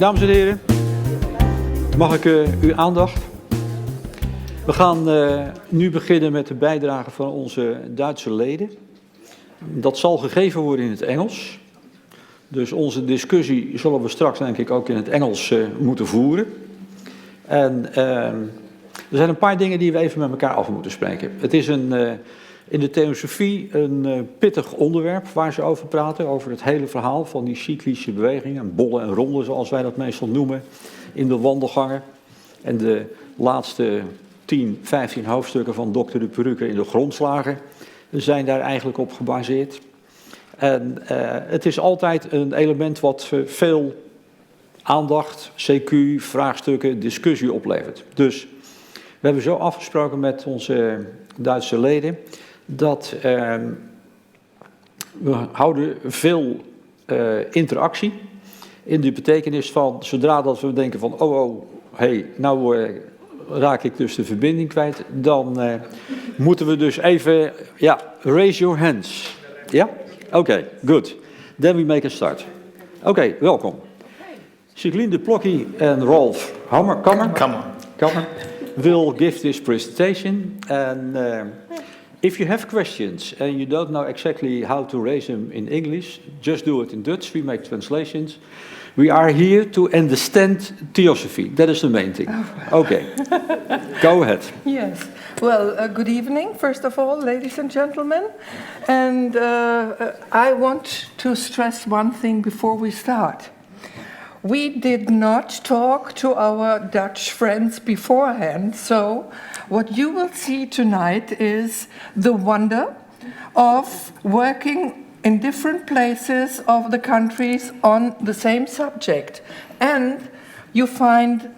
Dames en heren, mag ik uw aandacht? We gaan nu beginnen met de bijdrage van onze Duitse leden. Dat zal gegeven worden in het Engels. Dus onze discussie zullen we straks denk ik ook in het Engels moeten voeren. En er zijn een paar dingen die we even met elkaar af moeten spreken. Het is in de Theosofie een pittig onderwerp waar ze over praten. Over het hele verhaal van die cyclische bewegingen. Bollen en ronden zoals wij dat meestal noemen. In de wandelgangen. En de laatste 10, 15 hoofdstukken van Dr. de Perruque in de grondslagen zijn daar eigenlijk op gebaseerd. En het is altijd een element wat veel aandacht, CQ, vraagstukken, discussie oplevert. Dus we hebben zo afgesproken met onze Duitse leden dat we houden veel interactie in de betekenis van zodra dat we denken van nou raak ik dus de verbinding kwijt, dan moeten we dus even, raise your hands. Ja? Oké, good. Then we make a start. Oké, welkom. Sieglinde, Plocki en Rolf Kammer will give this presentation. And if you have questions and you don't know exactly how to raise them in English, just do it in Dutch. We make translations. We are here to understand Theosophy. That is the main thing. Okay, go ahead. Yes. Well, good evening, first of all, ladies and gentlemen. And I want to stress one thing before we start. We did not talk to our Dutch friends beforehand, so what you will see tonight is the wonder of working in different places of the countries on the same subject. And you find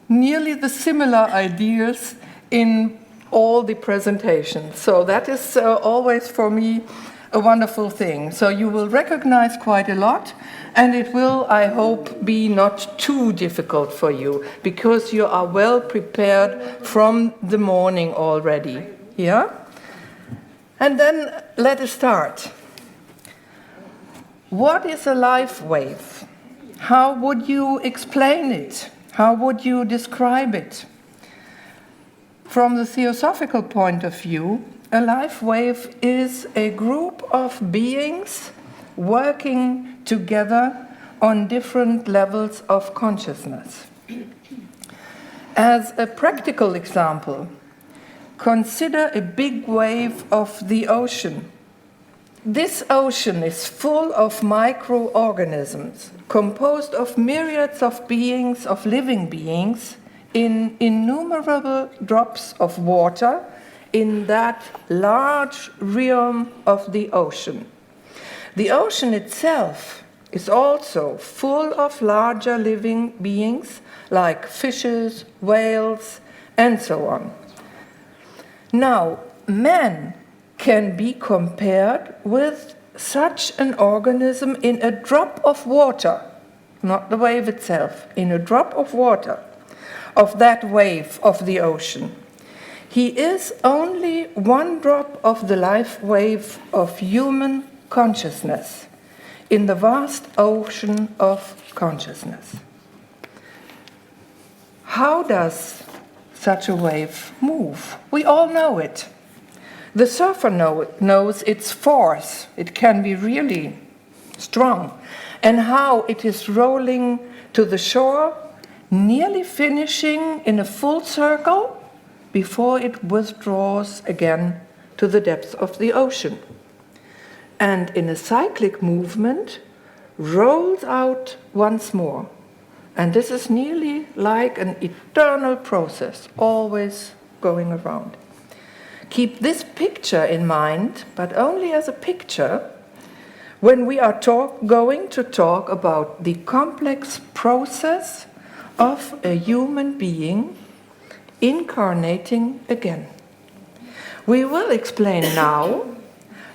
nearly the similar ideas in all the presentations. So that is always for me a wonderful thing. So you will recognize quite a lot, and it will, I hope, be not too difficult for you, because you are well prepared from the morning already. Yeah? And then let us start. What is a life wave? How would you explain it? How would you describe it? From the Theosophical point of view, a life wave is a group of beings working together on different levels of consciousness. As a practical example, consider a big wave of the ocean. This ocean is full of microorganisms, composed of myriads of beings, of living beings, in innumerable drops of water in that large realm of the ocean. The ocean itself is also full of larger living beings like fishes, whales, and so on. Now, man can be compared with such an organism in a drop of water, not the wave itself, in a drop of water of that wave of the ocean. He is only one drop of the life wave of human consciousness in the vast ocean of consciousness. How does such a wave move? We all know it. The surfer knows its force. It can be really strong. And how it is rolling to the shore, nearly finishing in a full circle before it withdraws again to the depths of the ocean. And in a cyclic movement, rolls out once more. And this is nearly like an eternal process, always going around. Keep this picture in mind, but only as a picture, when we are going to talk about the complex process of a human being incarnating again. We will explain now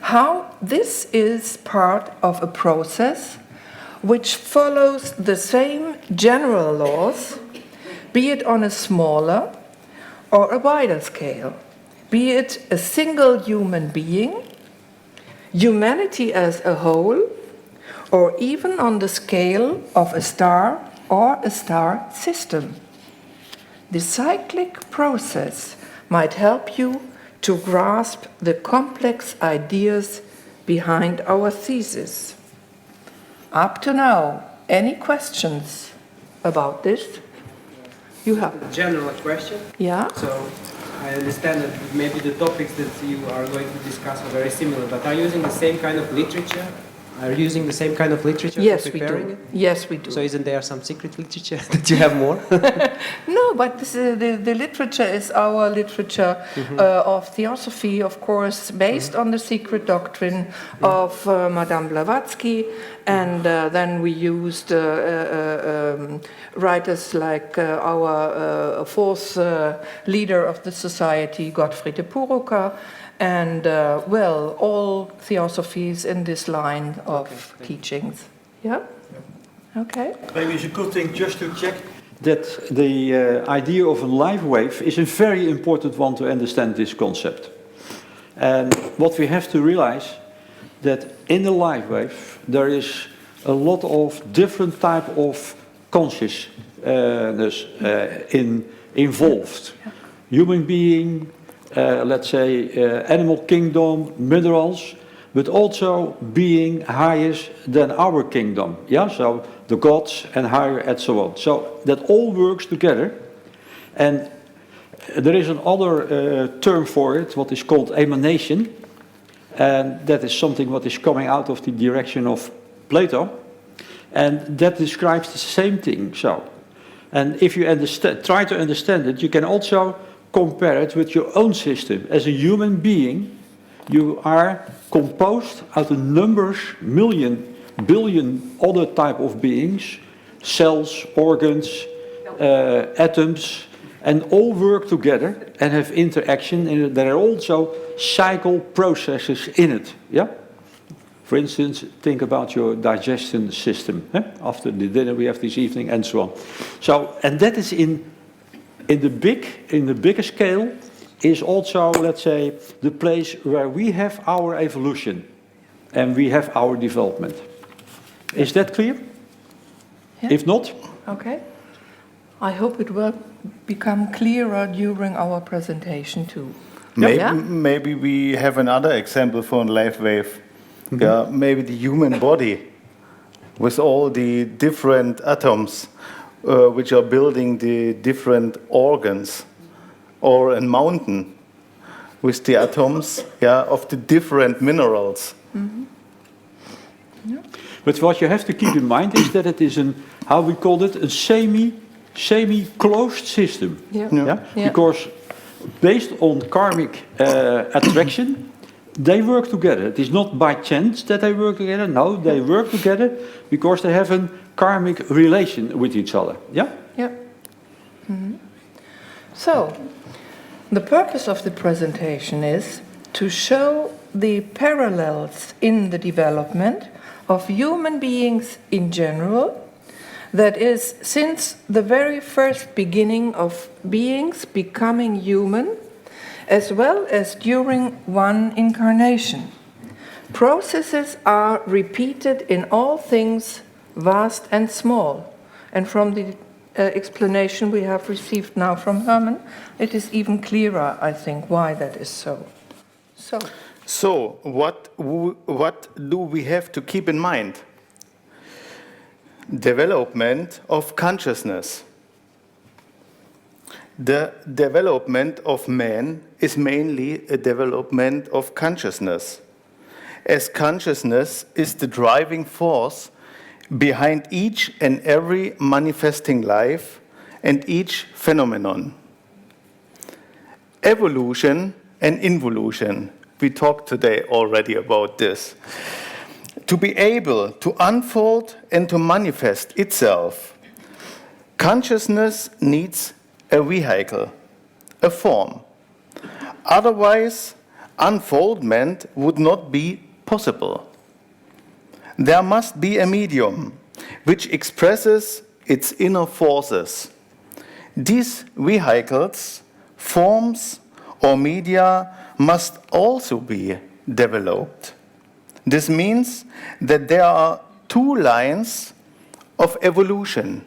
how this is part of a process which follows the same general laws, be it on a smaller or a wider scale, be it a single human being, humanity as a whole, or even on the scale of a star or a star system. The cyclic process might help you to grasp the complex ideas behind our thesis. Up to now, any questions about this? You have A general question. Yeah? So I understand that maybe the topics that you are going to discuss are very similar, but are you using the same kind of literature? Are you using the same kind of literature Yes, for we preparing do. it? Yes, we do. So isn't there some secret literature that you have more? No, but the literature is our literature of theosophy, of course, based on the secret doctrine of Madame Blavatsky, and then we used writers like our fourth leader of the society, Gottfried de Purucker, and well, all theosophies in this line of teachings. Yeah? Okay. Maybe it's a good thing just to check that the idea of a life wave is a very important one to understand this concept. And what we have to realize that in the life wave there is a lot of different type of consciousness involved. Human being, let's say animal kingdom, minerals, but also being higher than our kingdom. Yeah, so the gods and higher and so on. So that all works together. And there is another term for it, what is called emanation. And that is something what is coming out of the direction of Plato. And that describes the same thing. So, and if you try to understand it, you can also compare it with your own system. As a human being, you are composed out of numbers, million, billion other type of beings, cells, organs, atoms, and all work together and have interaction. And there are also cycle processes in it. Yeah. For instance, think about your digestion system. After the dinner we have this evening, and so on. So, and that is in the bigger scale, is also, let's say, the place where we have our evolution and we have our development. Is that clear? Yeah. If not? Okay. I hope it will become clearer during our presentation too. Maybe we have another example for a life wave. Mm-hmm. Yeah, maybe the human body with all the different atoms which are building the different organs, or a mountain with the atoms of the different minerals. Mm-hmm. Yeah. But what you have to keep in mind is that it is how we call it, a semi-closed system. Yeah. Yeah? Because based on karmic attraction, they work together. It is not by chance that they work together. No, they work together because they have a karmic relation with each other. Yeah? Yeah. Mm-hmm. So, the purpose of the presentation is to show the parallels in the development of human beings in general, that is, since the very first beginning of beings becoming human, as well as during one incarnation. Processes are repeated in all things, vast and small. And from the explanation we have received now from Herman, it is even clearer, I think, why that is so. So what do we have to keep in mind? Development of consciousness. The development of man is mainly a development of consciousness, as consciousness is the driving force behind each and every manifesting life and each phenomenon. Evolution and involution, we talked today already about this. To be able to unfold and to manifest itself, consciousness needs a vehicle, a form. Otherwise, unfoldment would not be possible. There must be a medium which expresses its inner forces. These vehicles, forms, or media must also be developed. This means that there are two lines of evolution.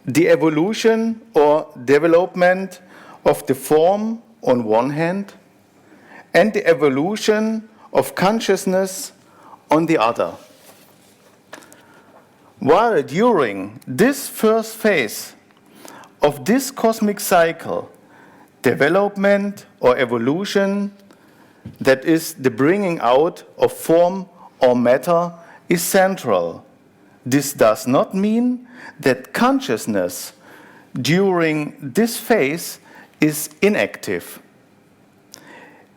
the evolution or development of the form on one hand, and the evolution of consciousness on the other. While during this first phase of this cosmic cycle, development or evolution, that is the bringing out of form or matter, is central. This does not mean that consciousness during this phase is inactive.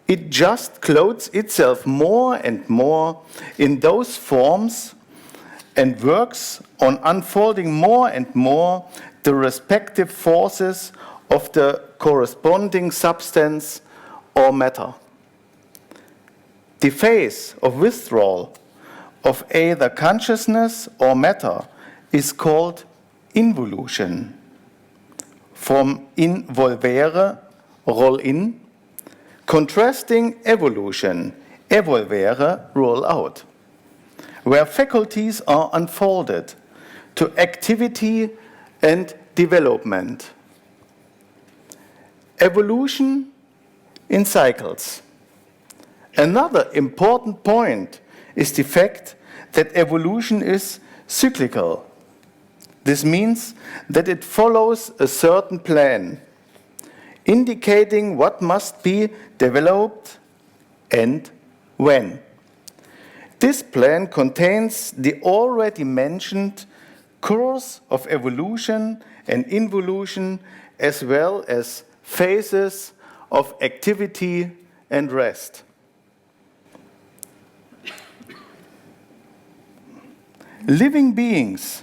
It just clothes itself more and more in those forms and works on unfolding more and more the respective forces of the corresponding substance or matter. The phase of withdrawal of either consciousness or matter is called involution. From involvere, roll in, contrasting evolution, evolvere, roll out, where faculties are unfolded to activity and development. Evolution in cycles. Another important point is the fact that evolution is cyclical. This means that it follows a certain plan, indicating what must be developed and when. This plan contains the already mentioned course of evolution and involution, as well as phases of activity and rest. Living beings,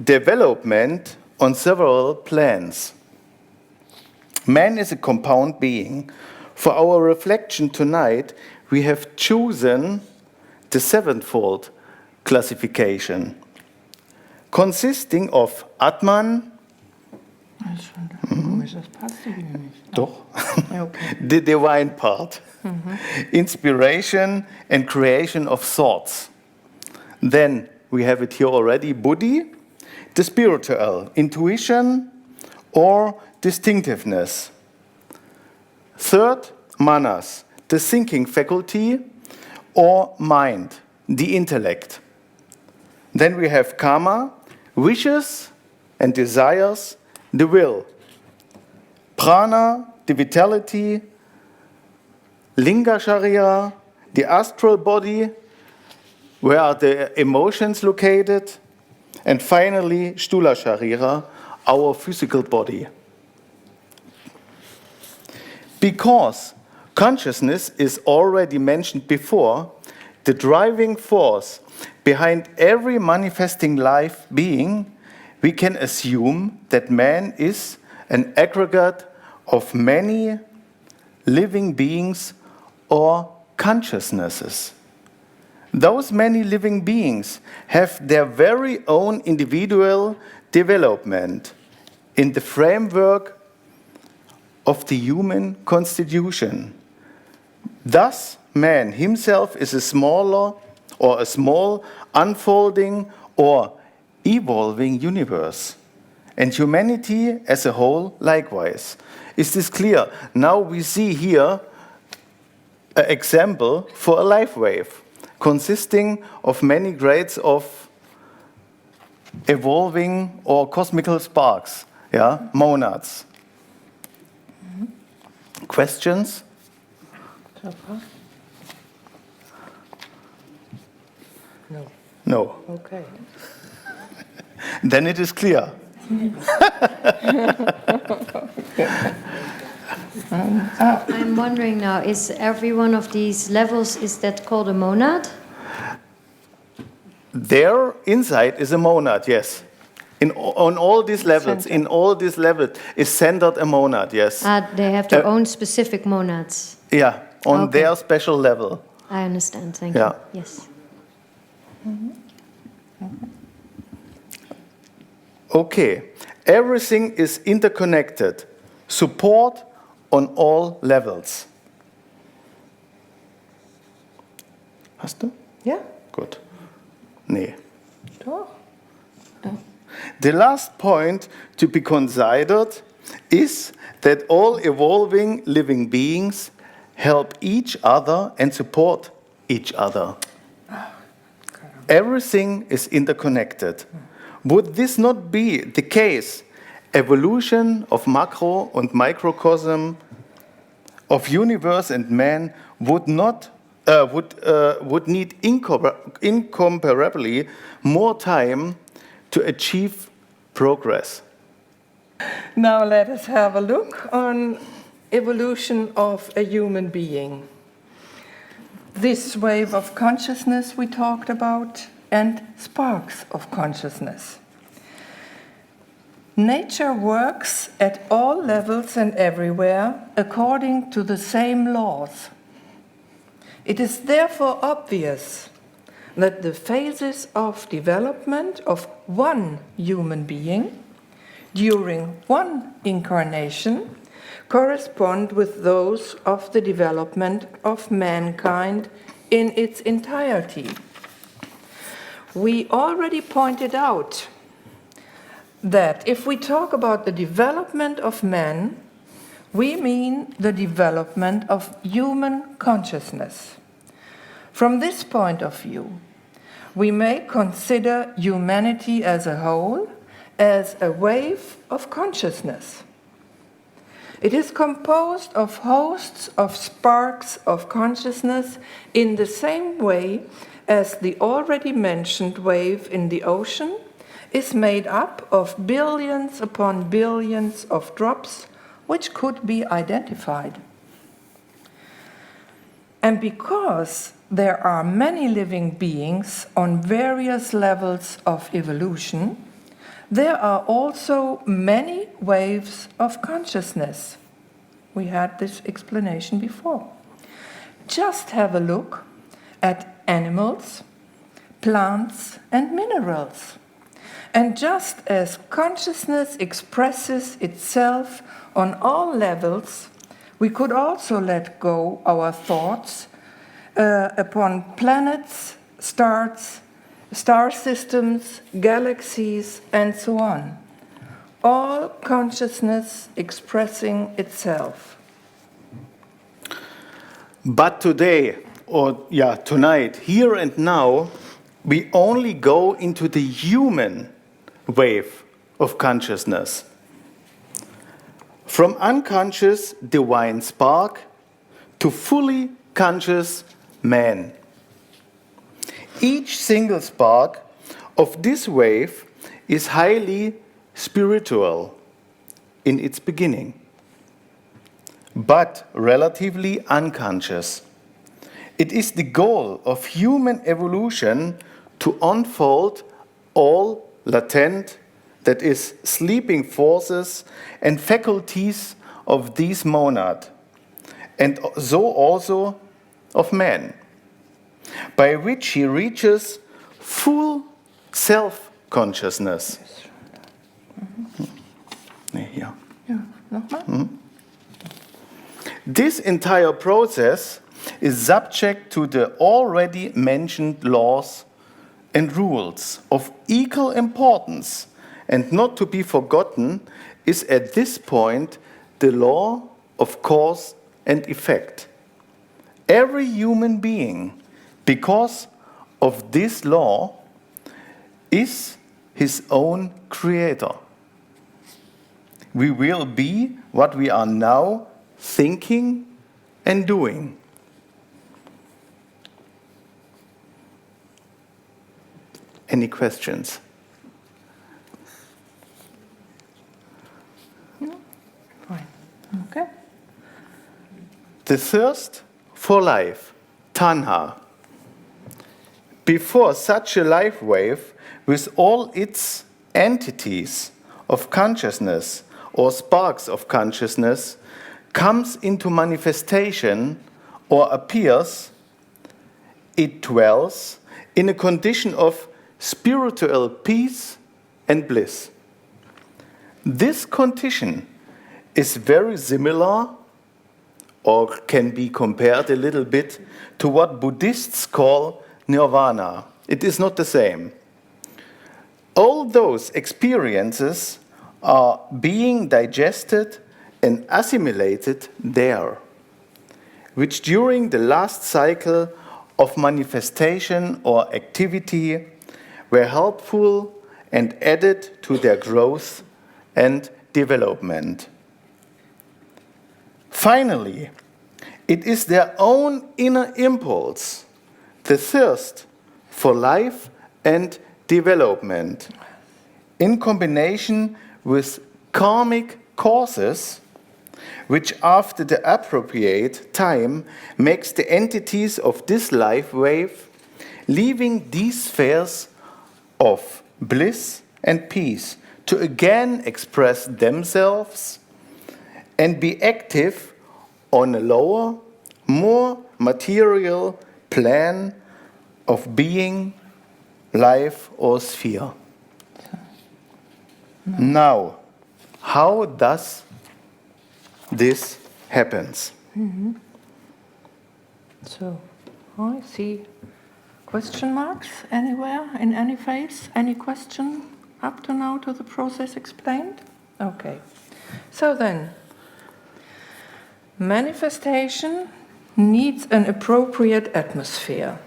development on several plans. Man is a compound being. For our reflection tonight, we have chosen the sevenfold classification, consisting of Atman, Doch, the divine part, inspiration and creation of thoughts. Then we have it here already, Buddhi, the spiritual, intuition or distinctiveness. Third, manas, the thinking faculty or mind, the intellect. Then we have karma, wishes and desires, the will. Prana, the vitality. Linga Sharira, the astral body, where are the emotions located. And finally, Sthula Sharira, our physical body. Because consciousness is already mentioned before, the driving force behind every manifesting life being, we can assume that man is an aggregate of many living beings or consciousnesses. Those many living beings have their very own individual development in the framework of the human constitution. Thus, man himself is a small unfolding or evolving universe, and humanity as a whole likewise. Is this clear? Now we see here an example for a life wave consisting of many grades of evolving or cosmical sparks, monads. Questions? No. No. Okay. Then it is clear. I'm wondering now, is every one of these levels, is that called a monad? Their inside is a monad, yes. On all these levels, is centered a monad, yes. They have their own specific monads. Yeah, on their special level. I understand, thank you. Yes. Okay, everything is interconnected. Support on all levels. Hast du? Ja, Gut. Nee. doch. The last point to be considered is that all evolving living beings help each other and support each other. Everything is interconnected. Would this not be the case, evolution of macro and microcosm of universe and man would need incomparably more time to achieve progress. Now let us have a look on evolution of a human being. This wave of consciousness we talked about, and sparks of consciousness. Nature works at all levels and everywhere according to the same laws. It is therefore obvious that the phases of development of one human being during one incarnation correspond with those of the development of mankind in its entirety. We already pointed out that if we talk about the development of man, we mean the development of human consciousness. From this point of view, we may consider humanity as a whole as a wave of consciousness. It is composed of hosts of sparks of consciousness in the same way as the already mentioned wave in the ocean is made up of billions upon billions of drops which could be identified. And because there are many living beings on various levels of evolution, there are also many waves of consciousness. We had this explanation before. Just have a look at animals, plants, and minerals. And just as consciousness expresses itself on all levels, we could also let go our thoughts upon planets, stars, star systems, galaxies, and so on. All consciousness expressing itself. But today, tonight, here and now, we only go into the human wave of consciousness. From unconscious divine spark to fully conscious man. Each single spark of this wave is highly spiritual in its beginning, but relatively unconscious. It is the goal of human evolution to unfold all latent, that is, sleeping forces and faculties of this monad, and so also of man, by which he reaches full self-consciousness. Ja, nochmal. This entire process is subject to the already mentioned laws and rules of equal importance, and not to be forgotten is at this point the law of cause and effect. Every human being, because of this law, is his own creator. We will be what we are now thinking and doing. Any questions? Fine. Okay. The thirst for life, tanha. Before such a life wave, with all its entities of consciousness or sparks of consciousness, comes into manifestation or appears, it dwells in a condition of spiritual peace and bliss. This condition is very similar, or can be compared a little bit, to what Buddhists call nirvana. It is not the same. All those experiences are being digested and assimilated there, which during the last cycle of manifestation or activity were helpful and added to their growth and development. Finally, it is their own inner impulse, the thirst for life and development, in combination with karmic causes, which after the appropriate time makes the entities of this life wave leaving these spheres of bliss and peace to again express themselves and be active on a lower, more material plan of being, life, or sphere. Now, how does this happen? So, I see question marks anywhere, in any phase? Any question up to now to the process explained? Okay. So then, manifestation needs an appropriate atmosphere.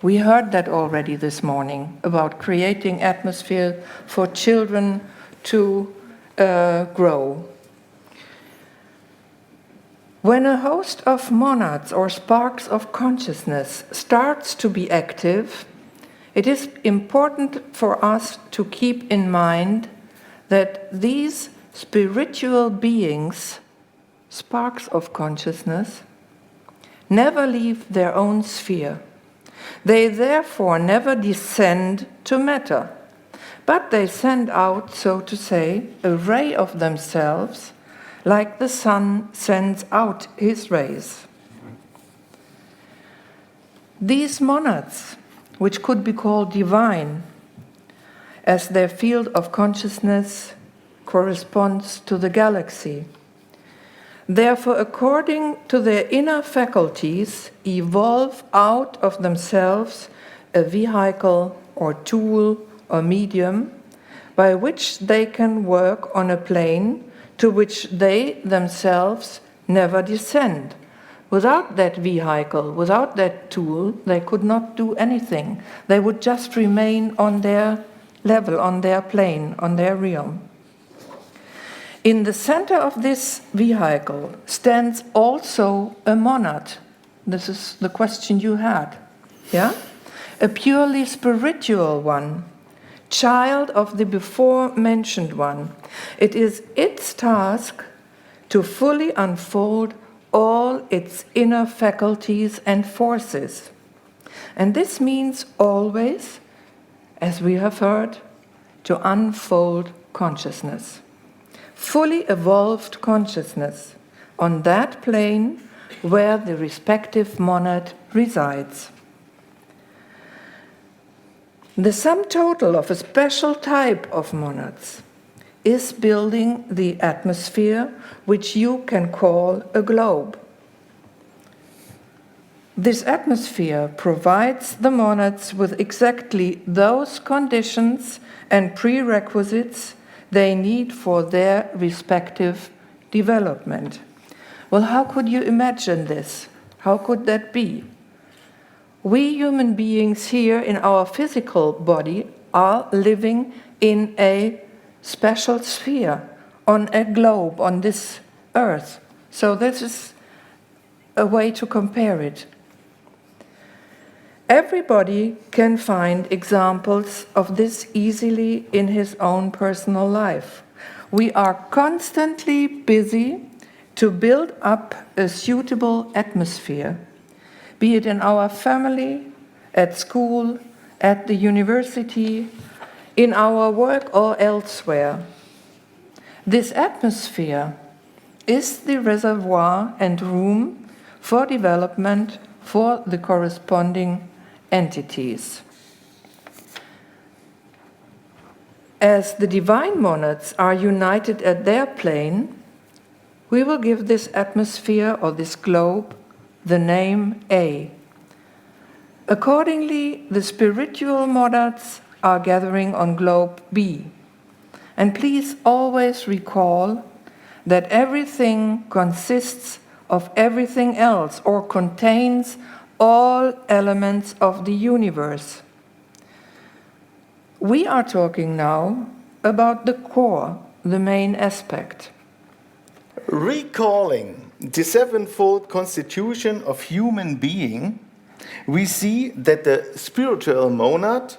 We heard that already this morning about creating atmosphere for children to grow. When a host of monads or sparks of consciousness starts to be active, it is important for us to keep in mind that these spiritual beings, sparks of consciousness, never leave their own sphere. They therefore never descend to matter, but they send out, so to say, a ray of themselves, like the sun sends out his rays. These monads, which could be called divine, as their field of consciousness corresponds to the galaxy, therefore, according to their inner faculties, evolve out of themselves a vehicle or tool or medium by which they can work on a plane to which they themselves never descend. Without that vehicle, without that tool, they could not do anything. They would just remain on their level, on their plane, on their realm. In the center of this vehicle stands also a monad. This is the question you had, yeah? A purely spiritual one, child of the before-mentioned one. It is its task to fully unfold all its inner faculties and forces. And this means always, as we have heard, to unfold consciousness. Fully evolved consciousness on that plane where the respective monad resides. The sum total of a special type of monads is building the atmosphere which you can call a globe. This atmosphere provides the monads with exactly those conditions and prerequisites they need for their respective development. Well, how could you imagine this? How could that be? We human beings here in our physical body are living in a special sphere, on a globe, on this earth. So this is a way to compare it. Everybody can find examples of this easily in his own personal life. We are constantly busy to build up a suitable atmosphere, be it in our family, at school, at the university, in our work or elsewhere. This atmosphere is the reservoir and room for development for the corresponding entities. As the divine monads are united at their plane, we will give this atmosphere or this globe the name A. Accordingly, the spiritual monads are gathering on globe B. And please always recall that everything consists of everything else or contains all elements of the universe. We are talking now about the core, the main aspect. Recalling the sevenfold constitution of human being, we see that the spiritual monad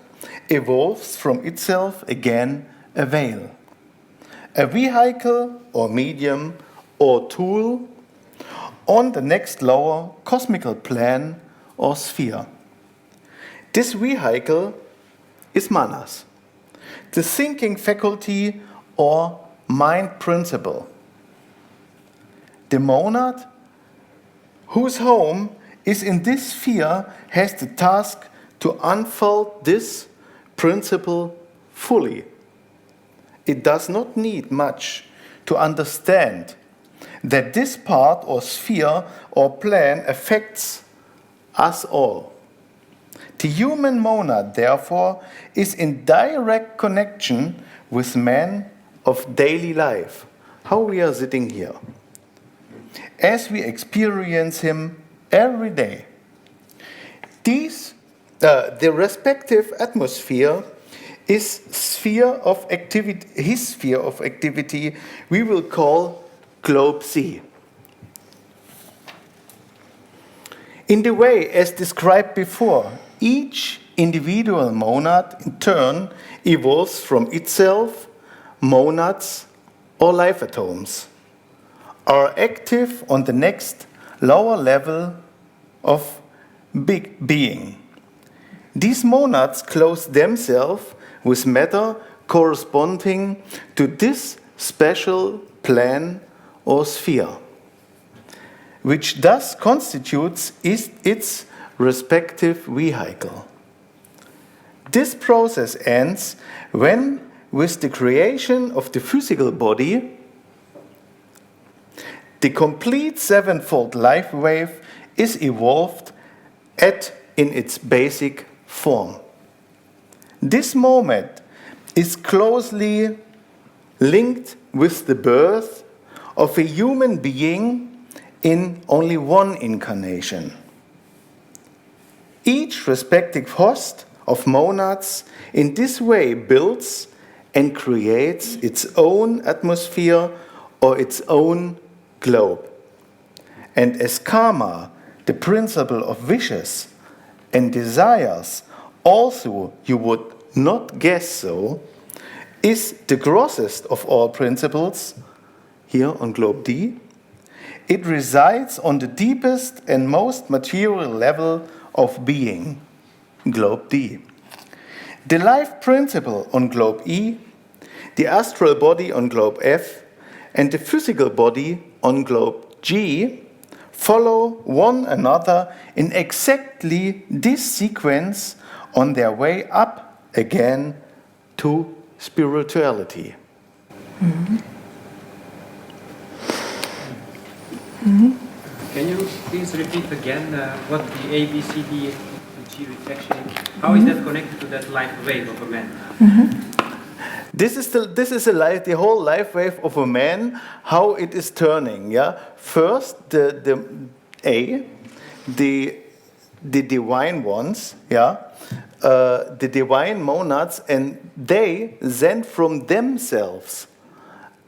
evolves from itself again a veil, a vehicle or medium or tool on the next lower cosmical plan or sphere. This vehicle is manas, the thinking faculty or mind principle. The monad, whose home is in this sphere, has the task to unfold this principle fully. It does not need much to understand that this part or sphere or plan affects us all. The human monad, therefore, is in direct connection with man of daily life, how we are sitting here, as we experience him every day. The respective atmosphere is sphere of activity, his sphere of activity, we will call globe C. In the way as described before, each individual monad in turn evolves from itself. Monads or life atoms are active on the next lower level of big being. These monads clothe themselves with matter corresponding to this special plan or sphere, which thus constitutes its respective vehicle. This process ends when, with the creation of the physical body, the complete sevenfold life wave is evolved in its basic form. This moment is closely linked with the birth of a human being in only one incarnation. Each respective host of monads in this way builds and creates its own atmosphere or its own globe. And as karma, the principle of wishes and desires, also you would not guess so, is the grossest of all principles, here on globe D. It resides on the deepest and most material level of being, globe D. The life principle on globe E, the astral body on globe F, and the physical body on globe G follow one another in exactly this sequence on their way up again to spirituality. Mm-hmm. Mm-hmm. Can you please repeat again what the A, B, C, D, and G reflection is? How is that connected to that life wave of a man? Mm-hmm. This is the whole life wave of a man, how it is turning. Yeah, first the A, the divine ones. Yeah, the divine monads, and they send from themselves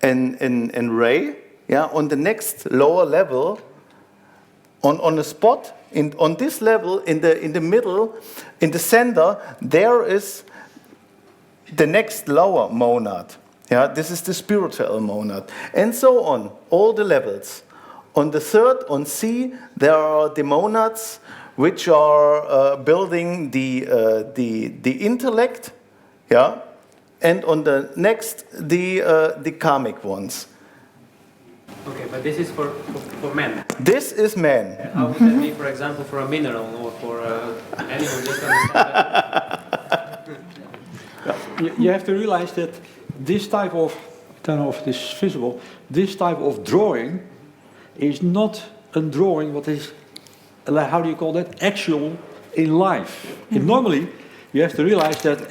and ray. Yeah, on the next lower level, on a spot on this level in the middle, in the center, there is the next lower monad. Yeah, this is the spiritual monad, and so on, all the levels. On the third, on C, there are the monads which are building the intellect. Yeah, and on the next, the karmic ones. Okay, but this is for men. This is man. How would that be, for example, for a mineral or for animal? Just understand You have to realize that this type of, I don't know if it is visible, this type of drawing is not a drawing what is, how do you call that, actual in life. Normally, You have to realize that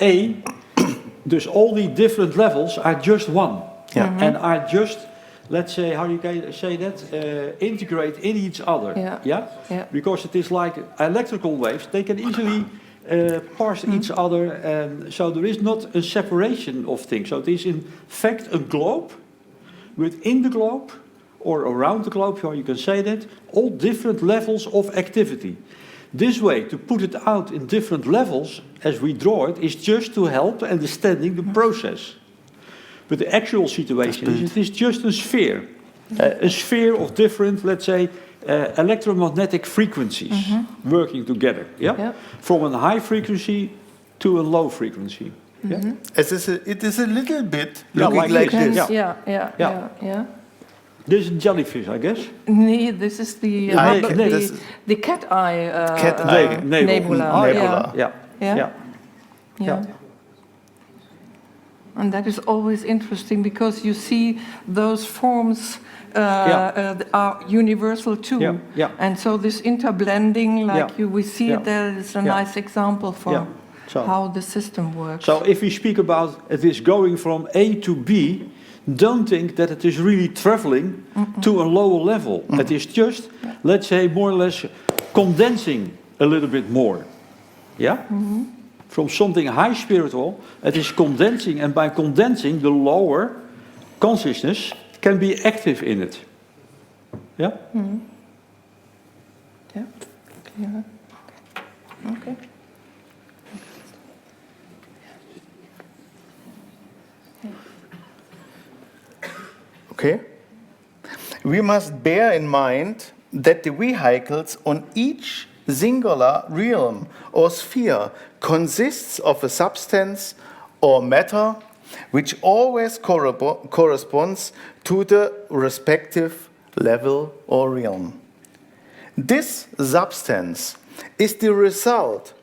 dus all the different levels are just one. Yeah. And are just, let's say, how you can say that, integrate in each other. Yeah. Because it is like electrical waves, they can easily pass each other, and so there is not a separation of things. So it is in fact a globe, within the globe, or around the globe, how you can say that, all different levels of activity. This way, to put it out in different levels, as we draw it, is just to help understanding the process. But the actual situation is, it is just a sphere of different, let's say, electromagnetic frequencies working together. Yeah? From a high frequency to a low frequency. Yeah? It is a little bit Yeah, looking like like this. this. Yeah. This is jellyfish, I guess. Nee, this is the the cat eye nebula. Oh, Yeah. And that is always interesting because you see those forms are universal too. And so this interblending, we see it there, is a nice example for how the system works. So if we speak about it is going from A to B, don't think that it is really traveling to a lower level. It is just, let's say, more or less condensing a little bit more. Yeah? From something high spiritual, it is condensing, and by condensing, the lower consciousness can be active in it. Yeah? Yeah. Okay. Okay. We must bear in mind that the vehicles on each singular realm or sphere consists of a substance or matter which always corresponds to the respective level or realm. This substance is the result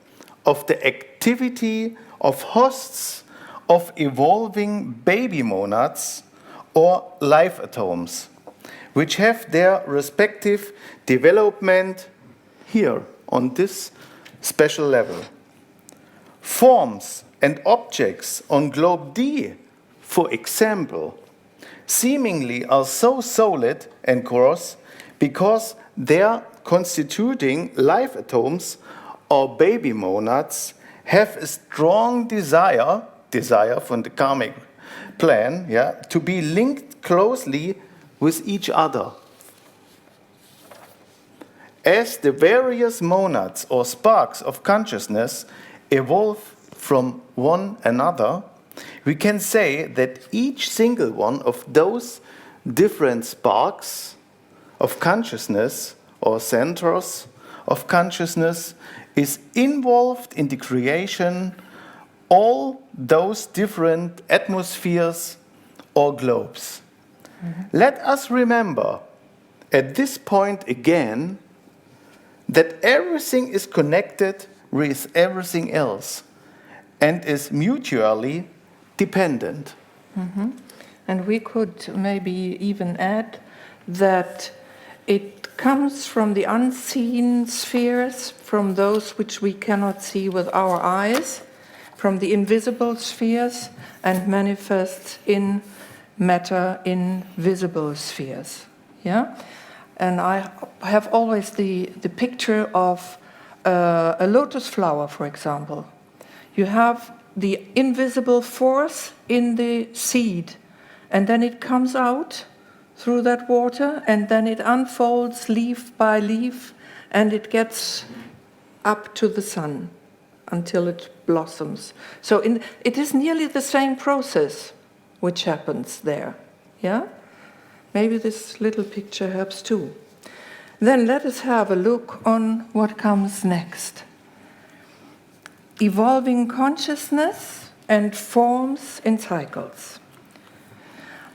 of the activity of hosts of evolving baby monads or life atoms, which have their respective development here on this special level. Forms and objects on globe D, for example, seemingly are so solid and coarse because their constituting life atoms or baby monads have a strong desire from the karmic plan, to be linked closely with each other. As the various monads or sparks of consciousness evolve from one another, we can say that each single one of those different sparks of consciousness or centers of consciousness is involved in the creation all those different atmospheres or globes. Let us remember at this point again that everything is connected with everything else and is mutually dependent. And we could maybe even add that it comes from the unseen spheres, from those which we cannot see with our eyes, from the invisible spheres, and manifests in matter in visible spheres. Yeah? And I have always the picture of a lotus flower, for example. You have the invisible force in the seed, and then it comes out through that water, and then it unfolds leaf by leaf, and it gets up to the sun until it blossoms. So it is nearly the same process which happens there. Yeah? Maybe this little picture helps too. Then let us have a look on what comes next. Evolving consciousness and forms in cycles.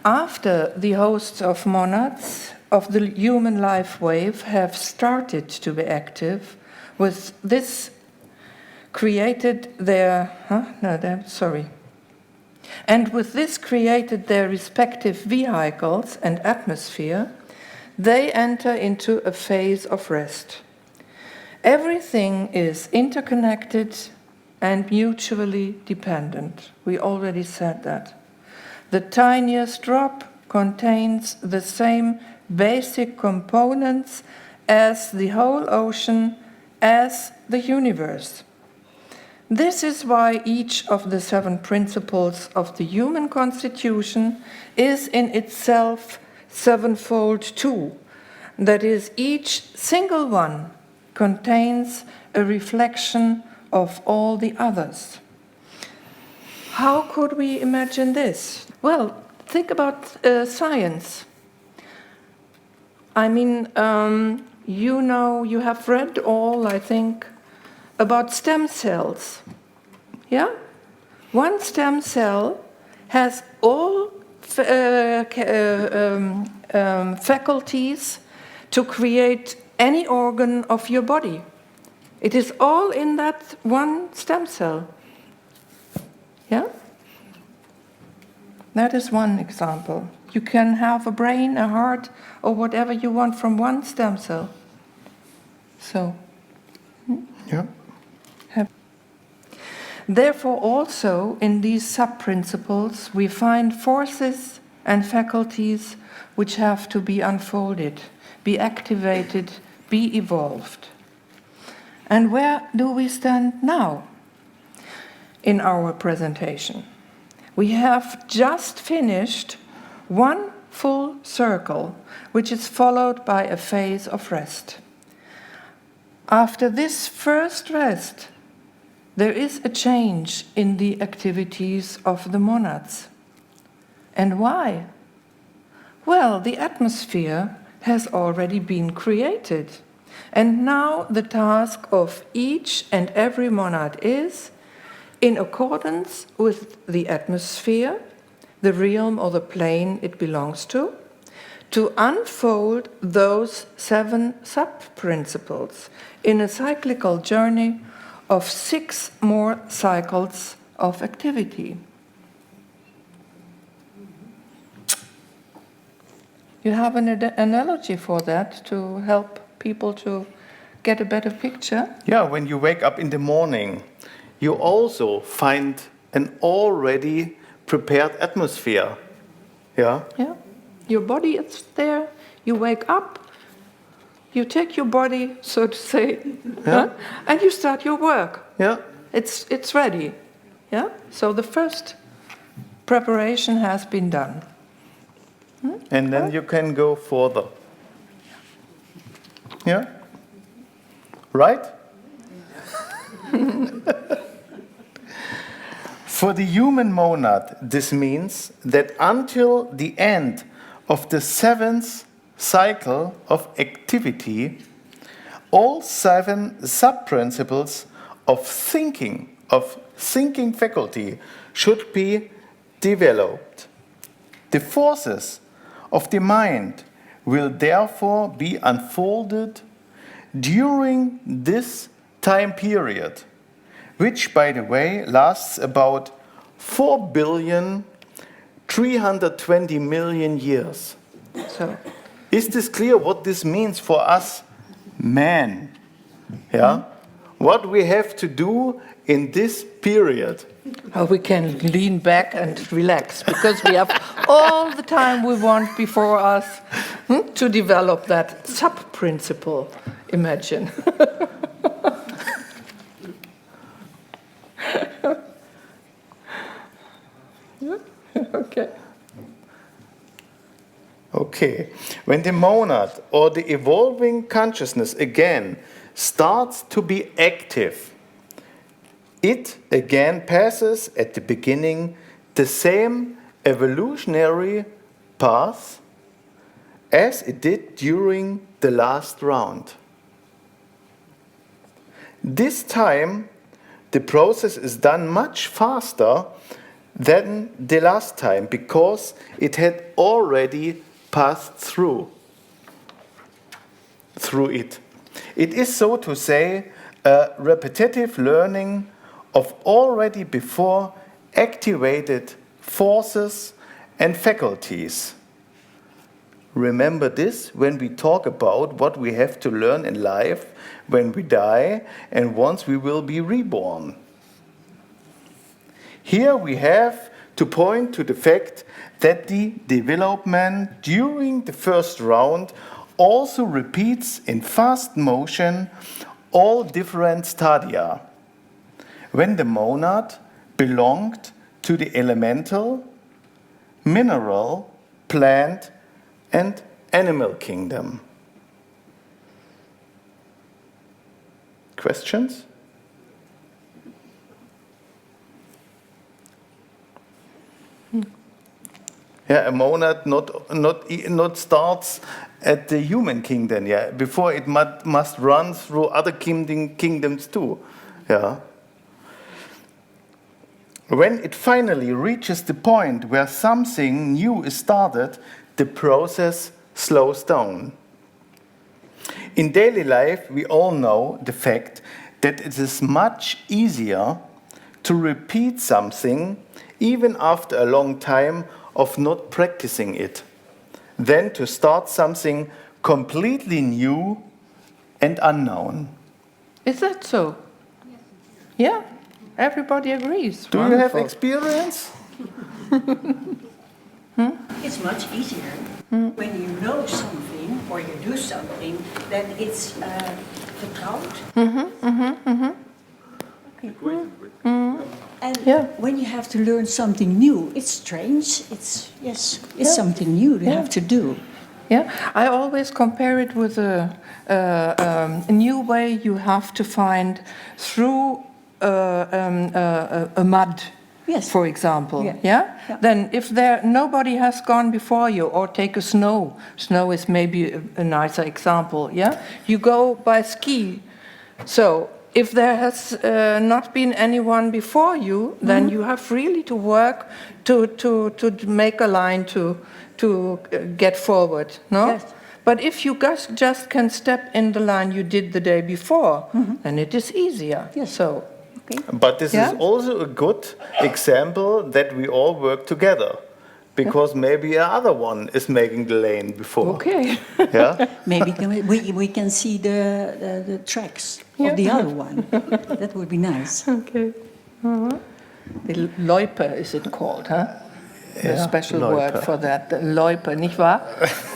After the hosts of monads of the human life wave have started to be active, with this created their and with this created their respective vehicles and atmosphere, they enter into a phase of rest. Everything is interconnected and mutually dependent. We already said that. The tiniest drop contains the same basic components as the whole ocean, as the universe. This is why each of the 7 principles of the human constitution is in itself sevenfold too. That is, each single one contains a reflection of all the others. How could we imagine this? Well, think about science. I mean, you know, you have read all, I think, about stem cells. Yeah? One stem cell has all faculties to create any organ of your body. It is all in that one stem cell. Yeah? That is one example. You can have a brain, a heart, or whatever you want from one stem cell. So, Yeah. Therefore, also in these sub-principles, we find forces and faculties which have to be unfolded, be activated, be evolved. And where do we stand now in our presentation? We have just finished one full circle, which is followed by a phase of rest. After this first rest, there is a change in the activities of the monads. And why? Well, the atmosphere has already been created. And now the task of each and every monad is, in accordance with the atmosphere, the realm or the plane it belongs to unfold those 7 sub-principles in a cyclical journey of 6 more cycles of activity. You have an analogy for that to help people to get a better picture? Yeah, when you wake up in the morning, you also find an already prepared atmosphere. Yeah? Yeah. Your body is there, you wake up, you take your body, so to say, Yeah. and you start your work. Yeah. It's ready. Yeah? So the first preparation has been done. And then you can go further. Yeah? Right? For the human monad, this means that until the end of the 7th cycle of activity, all 7 sub-principles of thinking faculty should be developed. The forces of the mind will therefore be unfolded during this time period, which, by the way, lasts about 4,320,000,000 years. So, Is this clear what this means for us men? Yeah? What we have to do in this period? we can lean back and relax because we have all the time we want before us to develop that sub-principle. Imagine. Okay. Okay. When the monad or the evolving consciousness again starts to be active, it again passes at the beginning the same evolutionary path as it did during the last round. This time, the process is done much faster than the last time because it had already passed through it. It is, so to say, a repetitive learning of already before activated forces and faculties. Remember this when we talk about what we have to learn in life when we die and once we will be reborn. Here we have to point to the fact that the development during the first round also repeats in fast motion all different stadia. When the monad belonged to the elemental, mineral, plant, and animal kingdom. Questions? Yeah, a monad not starts at the human kingdom. Yeah, before it must run through other kingdoms too. Yeah. When it finally reaches the point where something new is started, the process slows down. In daily life, we all know the fact that it is much easier to repeat something even after a long time of not practicing it than to start something completely new and unknown. Is that so? Yeah, everybody agrees. Do you have experience? It's much easier when you know something or you do something that it's vertrouwd. And when you have to learn something new, it's strange. It's something new to have to do. Yeah, I always compare it with a new way you have to find through a mud. Yes. For example, Yeah. yeah? Yeah. Then if nobody has gone before you, or take a snow is maybe a nicer example, yeah? You go by ski. So if there has not been anyone before you, then you have really to work to make a line to get forward, no? Yes. But if you just can step in the line you did the day before, then it is easier. Yes. So. Okay. But this Yeah? is also a good example that we all work together, because maybe another one is making the lane before. Okay. Yeah. Maybe we can see the tracks of the other one. That would be nice. Okay. The Loipe is it called, huh? A Yeah, special Loipe. word for that. The Loipe, nicht wahr?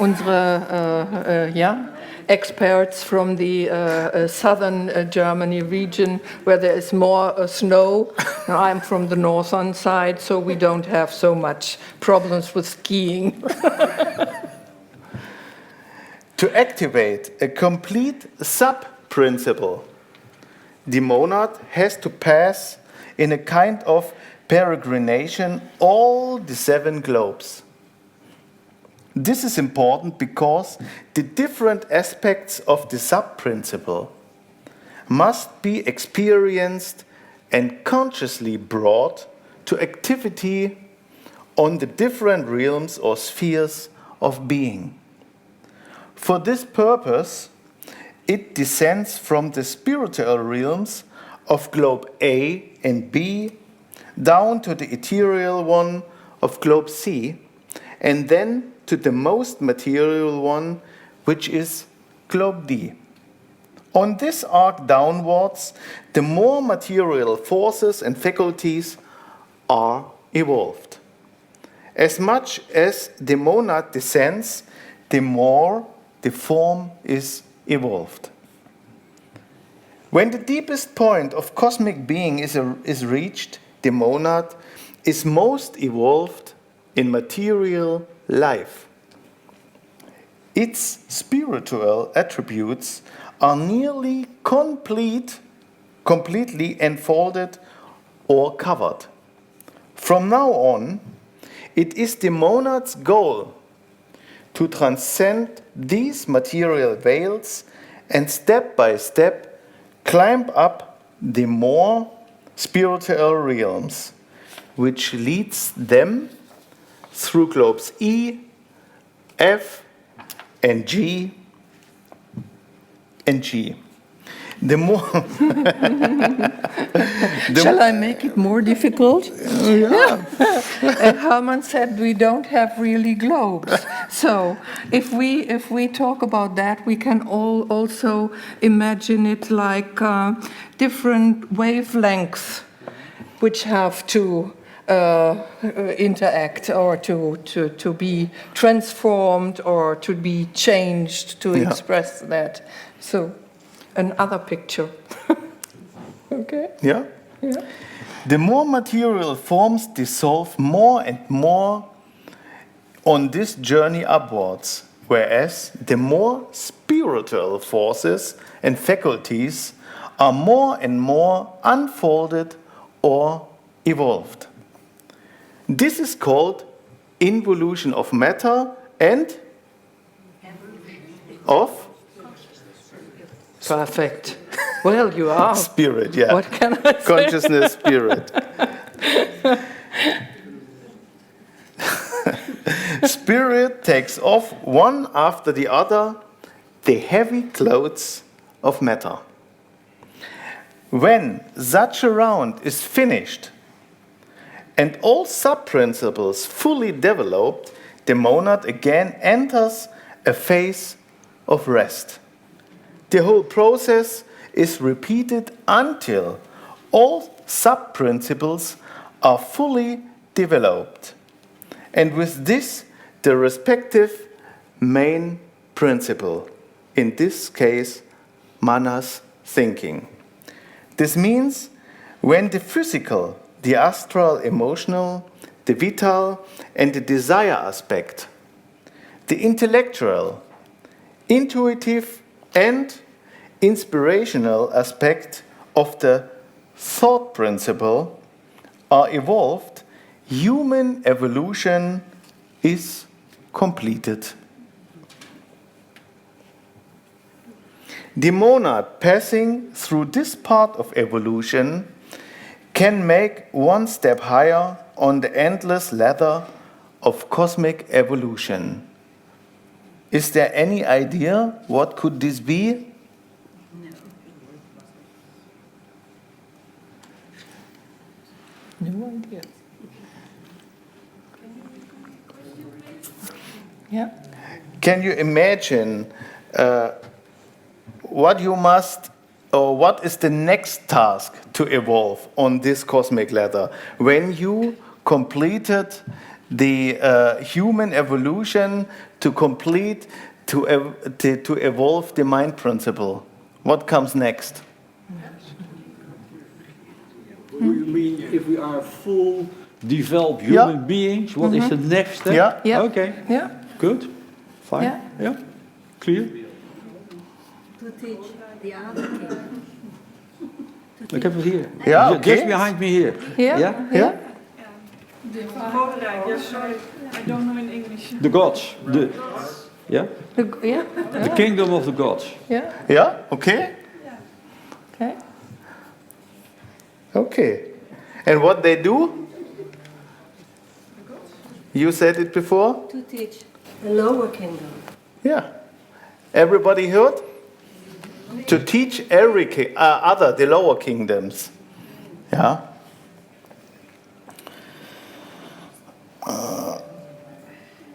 Unsere, experts from the southern Germany region where there is more snow. Now, I'm from the northern side, so we don't have so much problems with skiing. To activate a complete sub-principle, the monad has to pass in a kind of peregrination all the 7 globes. This is important because the different aspects of the sub-principle must be experienced and consciously brought to activity on the different realms or spheres of being. For this purpose, it descends from the spiritual realms of globe A and B down to the ethereal one of globe C, and then to the most material one, which is globe D. On this arc downwards, the more material forces and faculties are evolved. As much as the monad descends, the more the form is evolved. When the deepest point of cosmic being is reached, the monad is most evolved in material life. Its spiritual attributes are nearly completely enfolded or covered. From now on, it is the monad's goal to transcend these material veils and step by step climb up the more spiritual realms, which leads them through globes E, F, and G, and G. The more Shall I make it more difficult? Yeah. Herman said we don't have really globes. So if we talk about that, we can also imagine it like different wavelengths which have to interact or to be transformed or to be changed to express that. So, another picture. Okay? Yeah? Yeah. The more material forms dissolve more and more on this journey upwards, whereas the more spiritual forces and faculties are more and more unfolded or evolved. This is called involution of matter and of Perfect. Well, you are. spirit, yeah. What can I say? Consciousness, spirit. Spirit takes off one after the other the heavy clothes of matter. When such a round is finished and all sub-principles fully developed, the monad again enters a phase of rest. The whole process is repeated until all sub-principles are fully developed, and with this the respective main principle, in this case manas thinking. This means when the physical, the astral, emotional, the vital and the desire aspect, the intellectual, intuitive and inspirational aspect of the thought principle are evolved, human evolution is completed. The monad passing through this part of evolution can make one step higher on the endless ladder of cosmic evolution. Is there any idea what could this be? No idea. Yeah. Can you imagine what you must, or what is the next task to evolve on this cosmic ladder when you completed the human evolution to complete to evolve the mind principle? What comes next? You mean if we are full developed human beings, what is the next step? Yeah. Yeah. Okay. Yeah. Good. Fine. Yeah. Yeah. Clear. To teach the other kingdom. Ik heb het hier. Ja, Just okay. behind me here. Yeah. Yeah? Yeah. Sorry, I don't know in English. The gods. Yeah? Yeah. The kingdom of the gods. Yeah. Yeah? Okay. Okay. Okay. And what they do? You said it before? To teach the lower kingdom. Yeah. Everybody heard? To teach every the lower kingdoms. Yeah.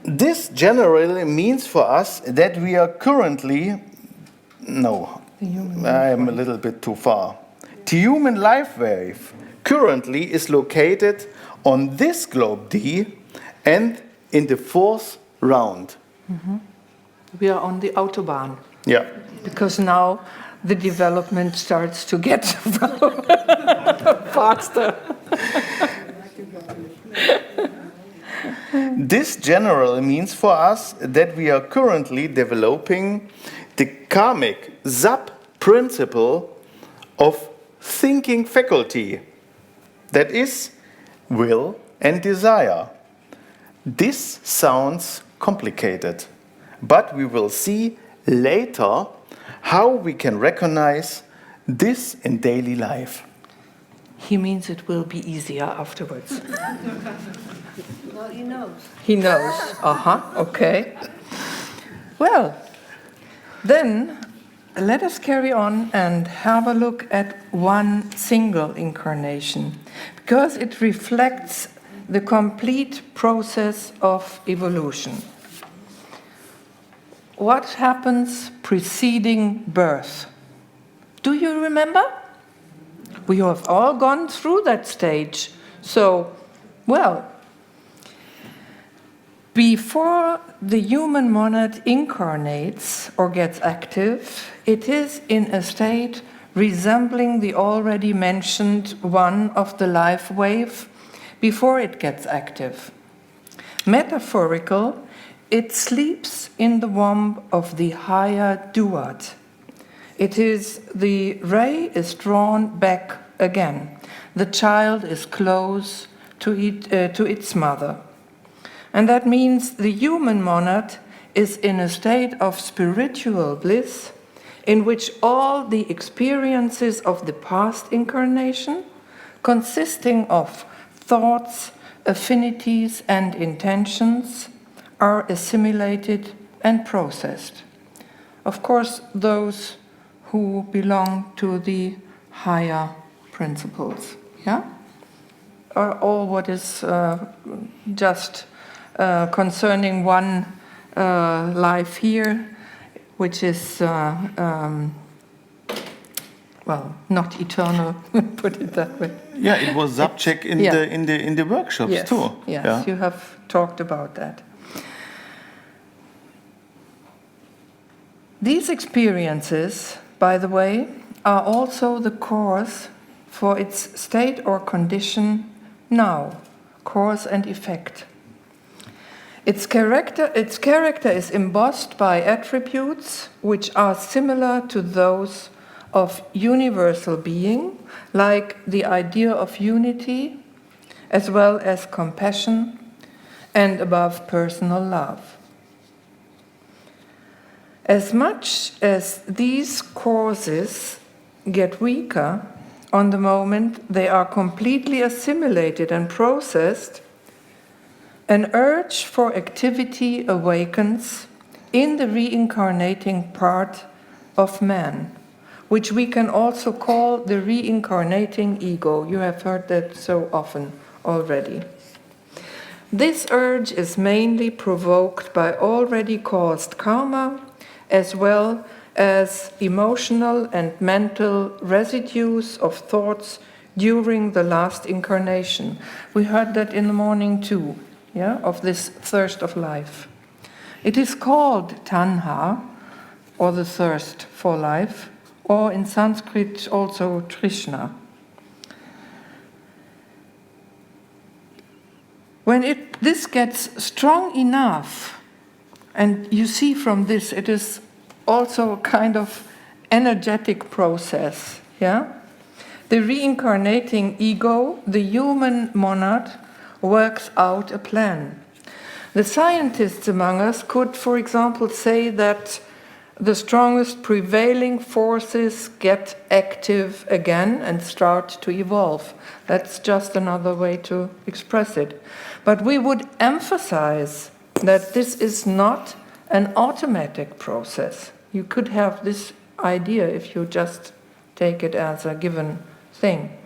This generally means for us that we are currently, I am a little bit too far. The human life wave currently is located on this globe D and in the fourth round. We are on the Autobahn Yeah. because now the development starts to get faster. This generally means for us that we are currently developing the karmic sub-principle of thinking faculty, that is, will and desire. This sounds complicated, but we will see later how we can recognize this in daily life. He means it will be easier afterwards. Well, he knows. He knows. Okay. Well, then let us carry on and have a look at one single incarnation, because it reflects the complete process of evolution. What happens preceding birth? Do you remember? We have all gone through that stage. So Well, before the human monad incarnates or gets active, it is in a state resembling the already mentioned one of the life wave before it gets active. Metaphorical, it sleeps in the womb of the higher duat. It is the ray is drawn back again. The child is close to its mother. And that means the human monad is in a state of spiritual bliss in which all the experiences of the past incarnation, consisting of thoughts, affinities, and intentions, are assimilated and processed. Of course, those who belong to the higher principles, yeah? Are all what is just concerning one life here, which is, well, not eternal, put it that way. Yeah, it was subject in the workshops yes, too. Yes, yeah. You have talked about that. These experiences, by the way, are also the cause for its state or condition now, cause and effect. Its character is embossed by attributes which are similar to those of universal being, like the idea of unity, as well as compassion, and above personal love. As much as these causes get weaker, on the moment they are completely assimilated and processed, an urge for activity awakens in the reincarnating part of man, which we can also call the reincarnating ego. You have heard that so often already. This urge is mainly provoked by already caused karma, as well as emotional and mental residues of thoughts during the last incarnation. We heard that in the morning too, yeah, of this thirst of life. It is called tanha, or the thirst for life, or in Sanskrit also trishna. When this gets strong enough, and you see from this, it is also a kind of energetic process, yeah? The reincarnating ego, the human monad, works out a plan. The scientists among us could, for example, say that the strongest prevailing forces get active again and start to evolve. That's just another way to express it. But we would emphasize that this is not an automatic process. You could have this idea if you just take it as a given thing.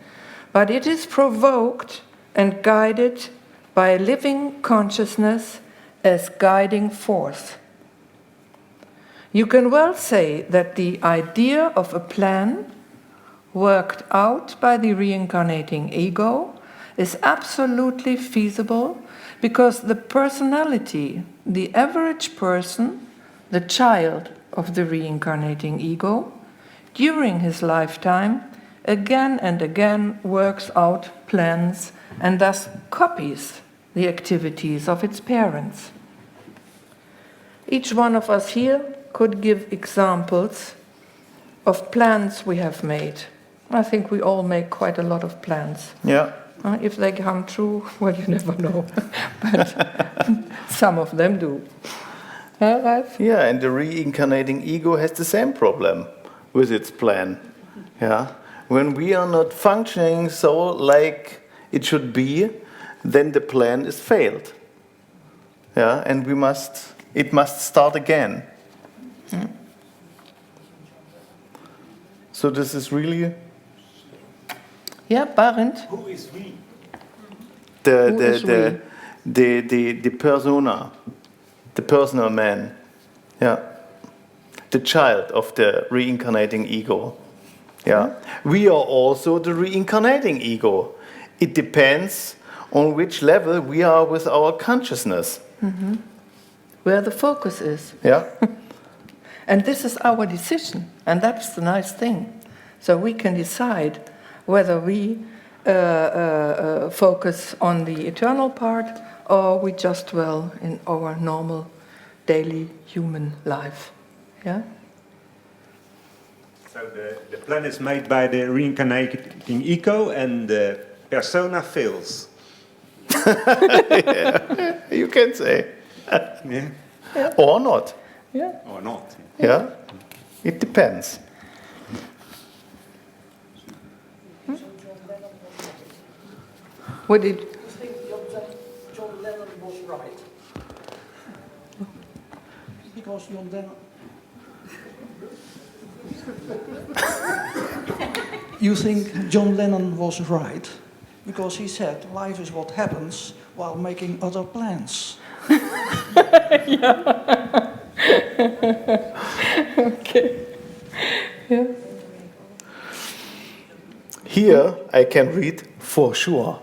But it is provoked and guided by living consciousness as guiding force. You can well say that the idea of a plan worked out by the reincarnating ego is absolutely feasible because the personality, the average person, the child of the reincarnating ego, during his lifetime, again and again works out plans and thus copies the activities of its parents. Each one of us here could give examples of plans we have made. I think we all make quite a lot of plans. Yeah. If they come true, well, you never know. But some of them do. Right? Yeah, and the reincarnating ego has the same problem with its plan. Yeah. When we are not functioning so like it should be, then the plan is failed. Yeah, and it must start again. Mm. So this is really Yeah, Barend? Who is we? The persona, the personal man, yeah, the child of the reincarnating ego. Yeah, we are also the reincarnating ego. It depends on which level we are with our consciousness. Where the focus is. Yeah? And this is our decision, and that's the nice thing. So we can decide whether we focus on the eternal part or we just dwell in our normal daily human life. Yeah? So the plan is made by the reincarnating ego and the persona fails. Yeah, you can say. Yeah. Or not. Yeah. Or not. Yeah? It depends. What did... I think John Lennon was right. Because John Lennon... You think John Lennon was right? Because he said life is what happens while making other plans. Okay. Yeah. Here I can read for sure.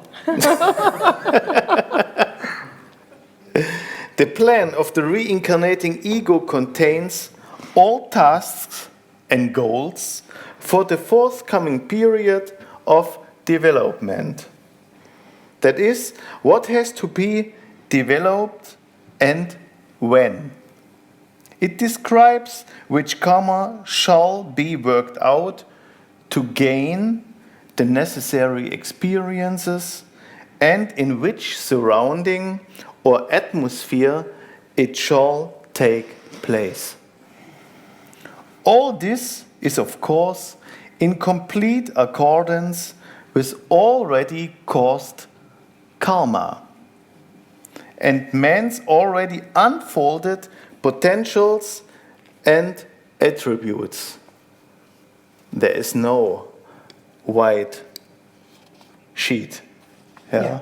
The plan of the reincarnating ego contains all tasks and goals for the forthcoming period of development. That is, what has to be developed and when. It describes which karma shall be worked out to gain the necessary experiences and in which surrounding or atmosphere it shall take place. All this is, of course, in complete accordance with already caused karma and man's already unfolded potentials and attributes. There is no white sheet. Yeah.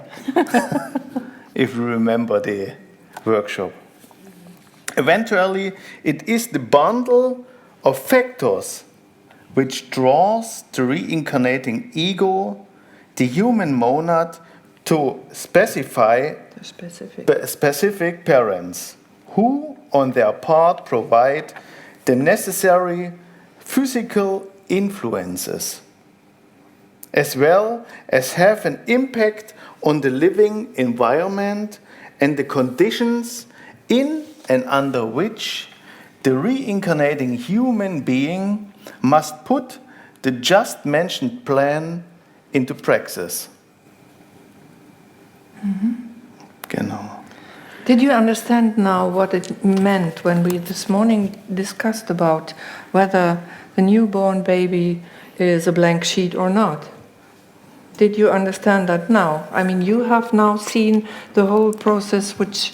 If you remember the workshop. Eventually, it is the bundle of factors which draws the reincarnating ego, the human monad, to specify specific parents who, on their part, provide the necessary physical influences, as well as have an impact on the living environment and the conditions in and under which the reincarnating human being must put the just mentioned plan into practice. Genau. Did you understand now what it meant when we this morning discussed about whether the newborn baby is a blank sheet or not? Did you understand that now? I mean, you have now seen the whole process which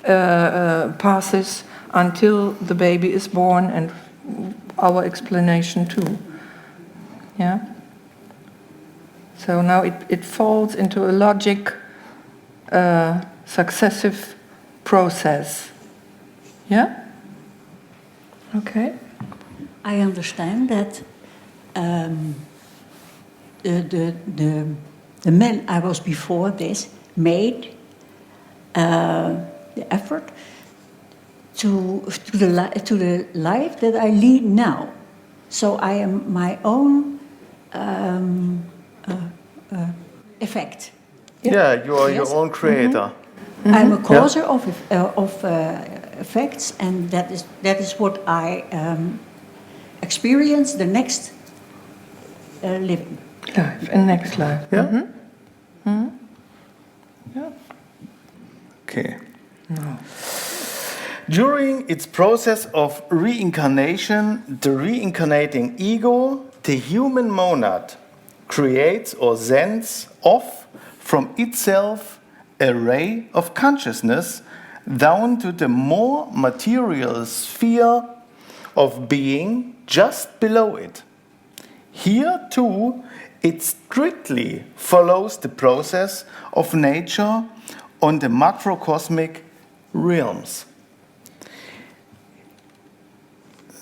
passes until the baby is born, and our explanation too. Yeah? So now it falls into a logic, successive process. Yeah? Okay. I understand that the man I was before this made the effort to the life that I lead now. So I am my own effect. Yeah, you are your own creator. I'm a causer of effects, and that is what I experience the next living. Life, and next life. Yeah? Yeah. Okay. No. During its process of reincarnation, the reincarnating ego, the human monad, creates or sends off from itself a ray of consciousness down to the more material sphere of being just below it. Here too, it strictly follows the process of nature on the macrocosmic realms.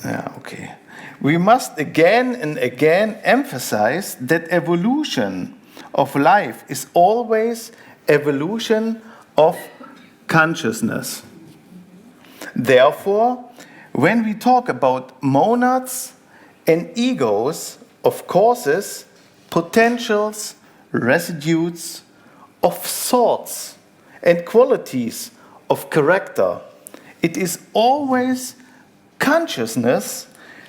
Yeah, okay. We must again and again emphasize that evolution of life is always evolution of consciousness. Therefore, when we talk about monads and egos of causes, potentials, residues, of thoughts and qualities of character, it is always consciousness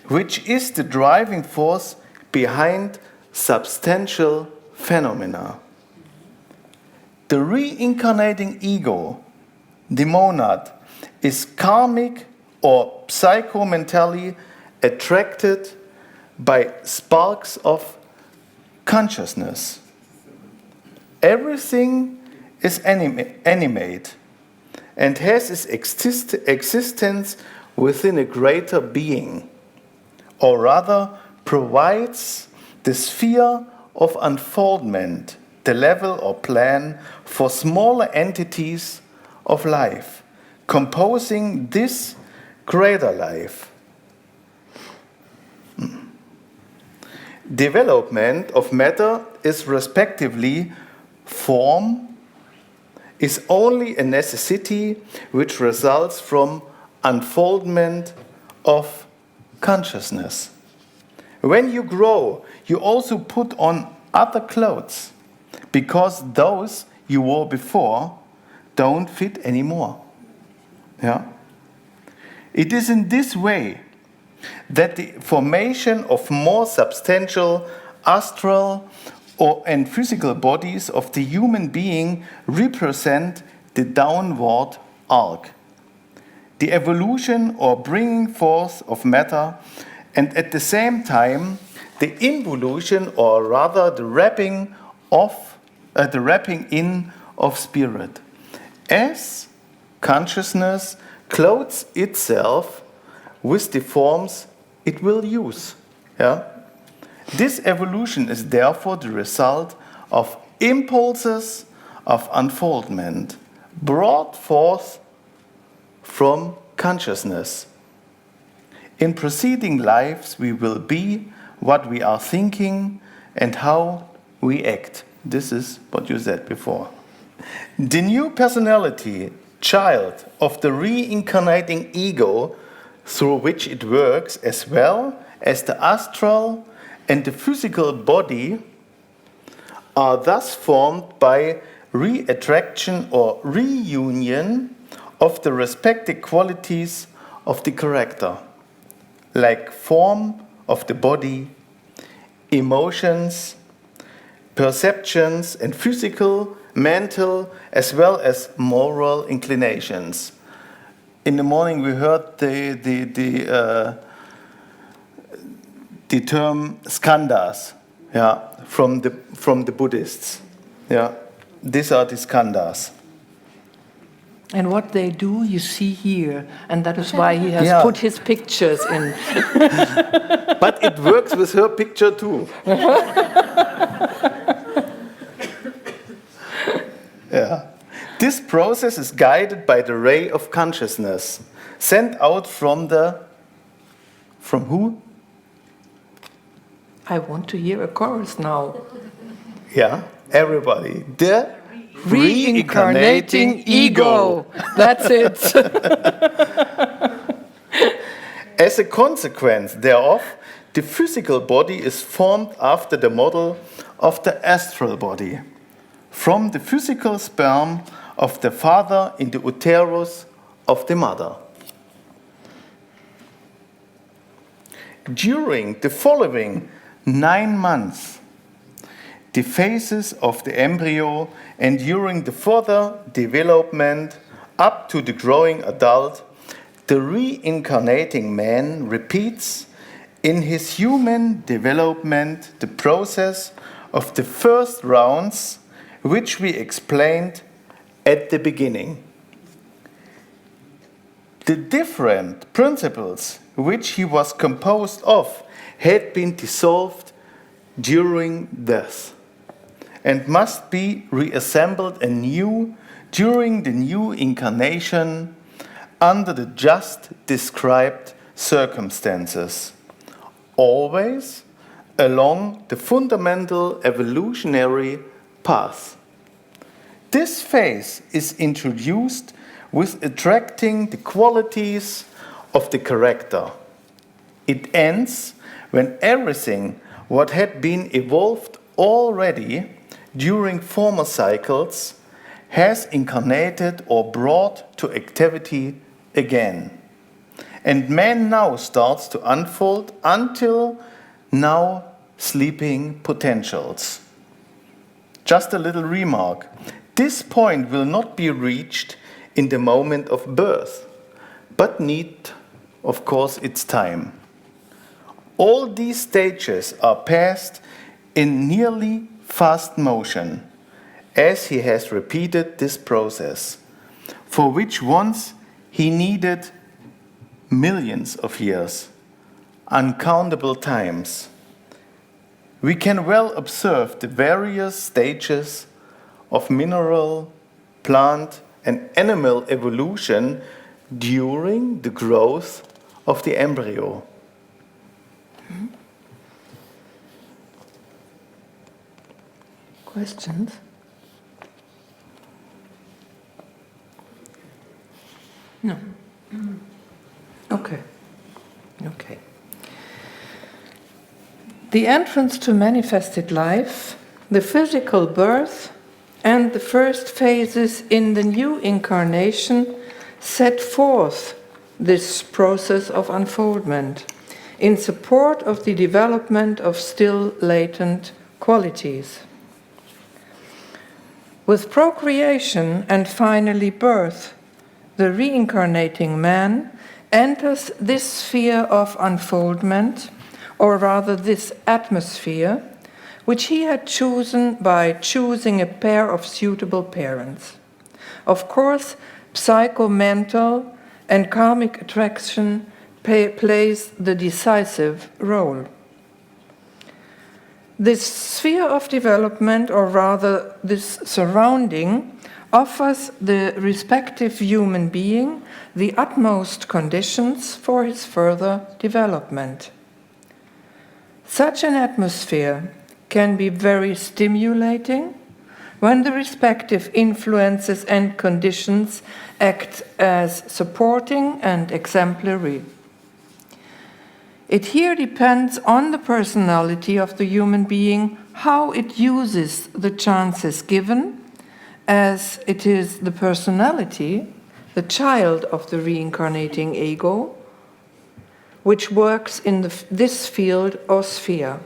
which is the driving force behind substantial phenomena. The reincarnating ego, the monad, is karmic or psychomentally attracted by sparks of consciousness. Everything is animate and has its existence within a greater being, or rather provides the sphere of unfoldment, the level or plan for smaller entities of life, composing this greater life. Development of matter is respectively form, is only a necessity which results from unfoldment of consciousness. When you grow, you also put on other clothes, because those you wore before don't fit anymore. Yeah? It is in this way that the formation of more substantial astral and physical bodies of the human being represent the downward arc, the evolution or bringing forth of matter, and at the same time the involution, or rather the wrapping in of spirit, as consciousness clothes itself with the forms it will use. Yeah? This evolution is therefore the result of impulses of unfoldment brought forth from consciousness. In preceding lives, we will be what we are thinking and how we act. This is what you said before. The new personality, child of the reincarnating ego, through which it works, as well as the astral and the physical body, are thus formed by re-attraction or reunion of the respective qualities of the character, like form of the body, emotions, perceptions, and physical, mental, as well as moral inclinations. In the morning we heard the term skandhas, yeah, from the Buddhists. Yeah, these are the skandhas. And what they do, you see here, and that is why he has put his pictures in. But it works with her picture too. Yeah. This process is guided by the ray of consciousness, sent out from who? I want to hear a chorus now. Yeah, everybody. The Reincarnating ego. That's it. As a consequence thereof, the physical body is formed after the model of the astral body, from the physical sperm of the father in the uterus of the mother. During the following 9 months, the phases of the embryo, and during the further development up to the growing adult, the reincarnating man repeats in his human development the process of the first rounds, which we explained at the beginning. The different principles which he was composed of had been dissolved during death and must be reassembled anew during the new incarnation under the just described circumstances, always along the fundamental evolutionary path. This phase is introduced with attracting the qualities of the character. It ends when everything what had been evolved already during former cycles has incarnated or brought to activity again. And man now starts to unfold until now sleeping potentials. Just a little remark. This point will not be reached in the moment of birth, but need, of course, its time. All these stages are passed in nearly fast motion, as he has repeated this process, for which once he needed millions of years, uncountable times. We can well observe the various stages of mineral, plant, and animal evolution during the growth of the embryo. Questions? No. Okay. Okay. The entrance to manifested life, the physical birth, and the first phases in the new incarnation set forth this process of unfoldment in support of the development of still latent qualities. With procreation and finally birth, the reincarnating man enters this sphere of unfoldment, or rather this atmosphere, which he had chosen by choosing a pair of suitable parents. Of course, psychomental and karmic attraction plays the decisive role. This sphere of development, or rather this surrounding, offers the respective human being the utmost conditions for his further development. Such an atmosphere can be very stimulating when the respective influences and conditions act as supporting and exemplary. It here depends on the personality of the human being how it uses the chances given, as it is the personality, the child of the reincarnating ego, which works in this field or sphere.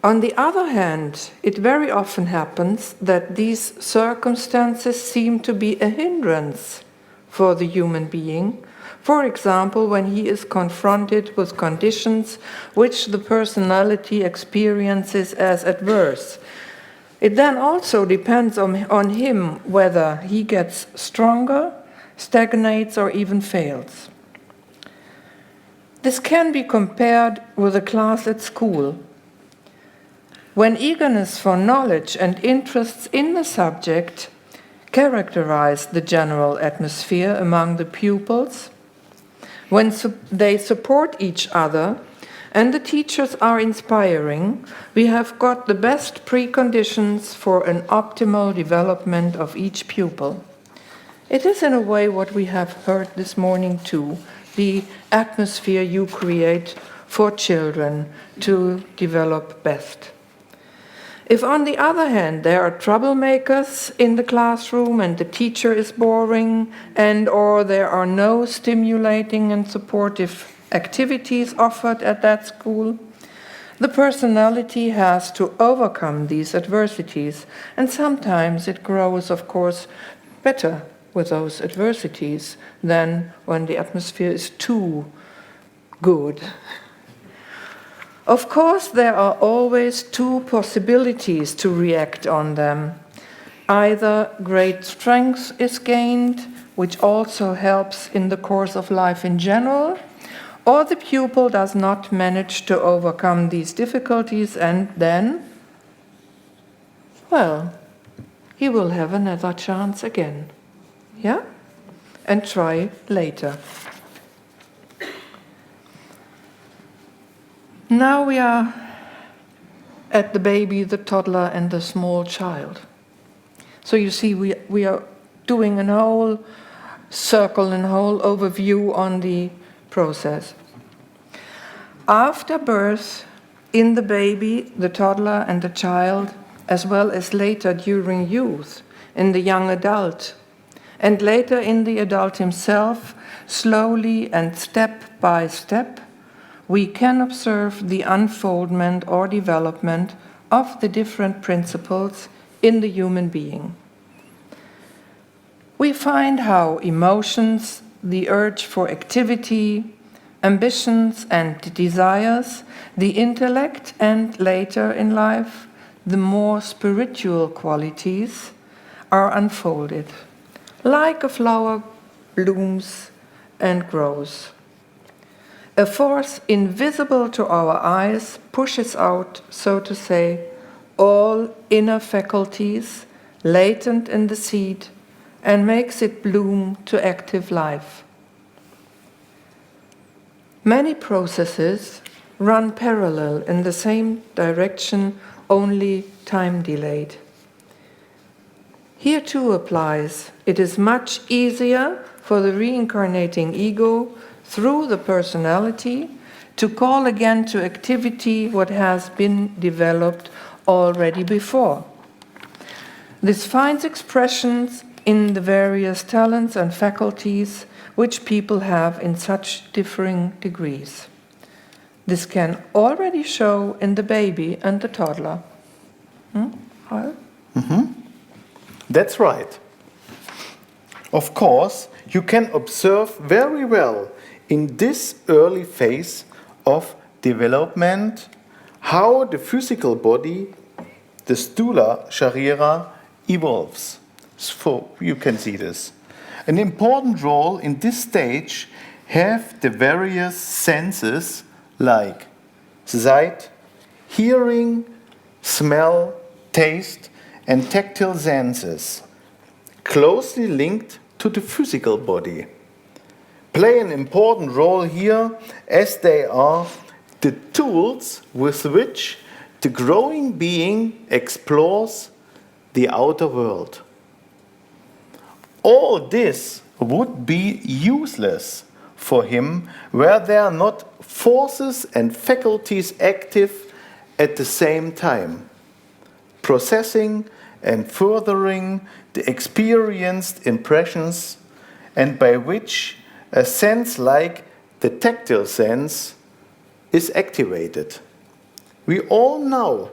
On the other hand, it very often happens that these circumstances seem to be a hindrance for the human being, for example, when he is confronted with conditions which the personality experiences as adverse. It then also depends on him whether he gets stronger, stagnates, or even fails. This can be compared with a class at school. When eagerness for knowledge and interests in the subject characterize the general atmosphere among the pupils, when they support each other and the teachers are inspiring, we have got the best preconditions for an optimal development of each pupil. It is in a way what we have heard this morning too, the atmosphere you create for children to develop best. If on the other hand there are troublemakers in the classroom and the teacher is boring or there are no stimulating and supportive activities offered at that school, the personality has to overcome these adversities, and sometimes it grows, of course, better with those adversities than when the atmosphere is too good. Of course, there are always two possibilities to react on them. Either great strength is gained, which also helps in the course of life in general, or the pupil does not manage to overcome these difficulties, and then, well, he will have another chance again. Yeah? And try later. Now we are at the baby, the toddler, and the small child. So you see, we are doing a whole circle and whole overview on the process. After birth, in the baby, the toddler, and the child, as well as later during youth, in the young adult, and later in the adult himself, slowly and step by step, we can observe the unfoldment or development of the different principles in the human being. We find how emotions, the urge for activity, ambitions and desires, the intellect, and later in life, the more spiritual qualities are unfolded, like a flower blooms and grows. A force invisible to our eyes pushes out, so to say, all inner faculties latent in the seed and makes it bloom to active life. Many processes run parallel in the same direction, only time delayed. Here too applies, it is much easier for the reincarnating ego through the personality to call again to activity what has been developed already before. This finds expressions in the various talents and faculties which people have in such differing degrees. This can already show in the baby and the toddler. That's right. Of course, you can observe very well in this early phase of development how the physical body, the stula sharira, evolves. So you can see this. An important role in this stage have the various senses like sight, hearing, smell, taste, and tactile senses, closely linked to the physical body. Play an important role here as they are the tools with which the growing being explores the outer world. All this would be useless for him were there not forces and faculties active at the same time, processing and furthering the experienced impressions, and by which a sense like the tactile sense is activated. We all know